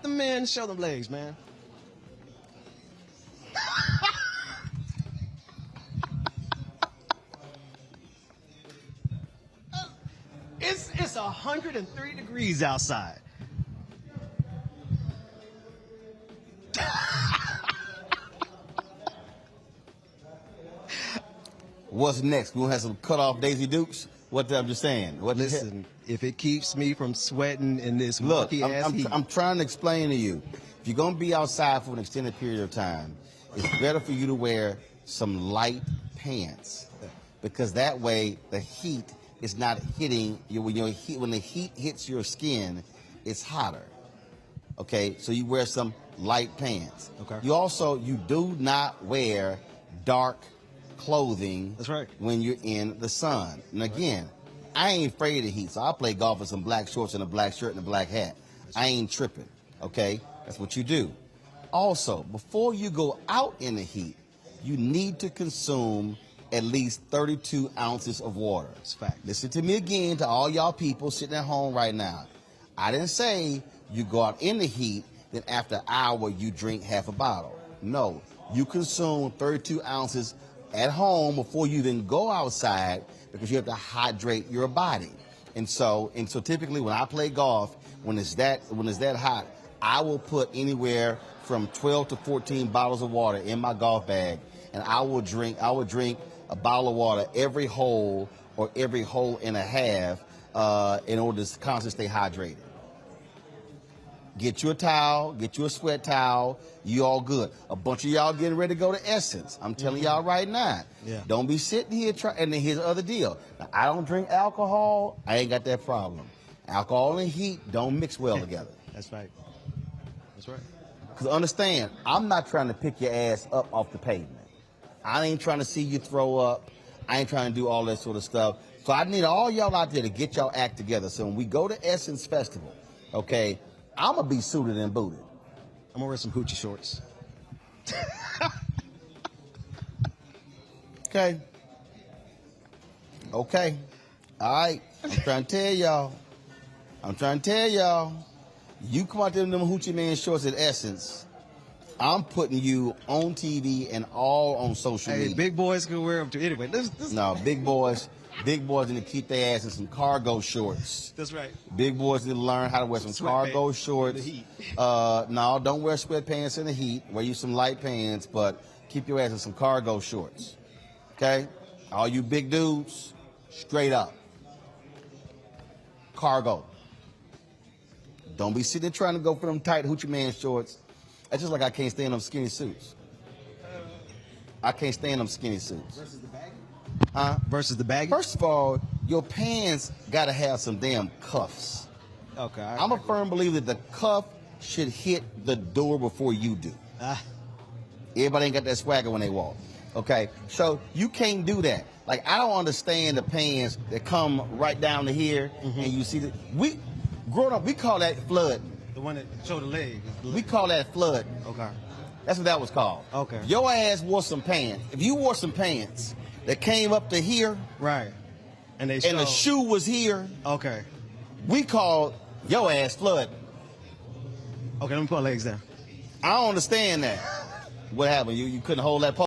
the man show them legs, man. It's 103 degrees outside. What's next? We gonna have some cut off Daisy Dukes? What I'm just saying. Listen, if it keeps me from sweating in this Look, mucky ass heat. I'm trying to explain to you. If you're gonna be outside for an extended period of time, it's better for you to wear some light pants, because that way the heat is not hitting you. When the heat hits your skin, it's hotter. Okay, so you wear some light pants. Okay. You do not wear dark clothing. That's right. When you're in the sun. And again, I ain't afraid of the heat, so I play golf with some black shorts and a black shirt and a black hat. I ain't tripping. Okay, that's what you do. Also, before you go out in the heat, you need to consume at least 32 ounces of water. That's fact. Listen to me again, to all y'all people sitting at home right now. I didn't say you go out in the heat, then after an hour you drink half a bottle. No, you consume 32 ounces at home before you then go outside, because you have to hydrate your body. And so typically when I play golf, when it's that hot, I will put anywhere from 12 to 14 bottles of water in my golf bag, and I will drink a bottle of water every hole or every hole and a half in order to constantly stay hydrated. Get you a towel, get you a sweat towel, you all good. A bunch of y'all getting ready to go to Essence. I'm telling y'all right now. Yeah. Don't be sitting here and then here's the other deal. Now, I don't drink alcohol. I ain't got that problem. Alcohol and heat don't mix well together. That's right. That's right. Because understand, I'm not trying to pick your ass up off the pavement. I ain't trying to see you throw up. I ain't trying to do all that sort of stuff. So I need all y'all out there to get y'all act together. So when we go to Essence Festival, okay, I'm going to be suited and booted. I'm going to wear some hoochie shorts. Okay. Okay. All right. I'm trying to tell y'all. You come out there in them hoochie man shorts at Essence, I'm putting you on TV and all on social media. Big boys can wear them too. Anyway, No, big boys need to keep their ass in some cargo shorts. That's right. Big boys need to learn how to wear some cargo shorts. In the heat. No, don't wear sweatpants in the heat. Wear you some light pants, but keep your ass in some cargo shorts. Okay? All you big dudes, straight up. Cargo. Don't be sitting there trying to go for them tight hoochie man shorts. That's just like I can't stand them skinny suits. I can't stand them skinny suits. Versus the baggy? Huh? Versus the baggy? First of all, your pants got to have some damn cuffs. Okay. I'm a firm believer that the cuff should hit the door before you do. Everybody ain't got that swagger when they walk. Okay, so you can't do that. Like, I don't understand the pants that come right down to here, and you see growing up, we call that flooding. The one that showed the leg. We call that flooding. Okay. That's what that was called. Okay. Your ass wore some pants. If you wore some pants that came up to here, right, and the shoe was here, okay, we called your ass flooding. Okay, let me put my legs down. I don't understand that. What happened? You couldn't hold that pose?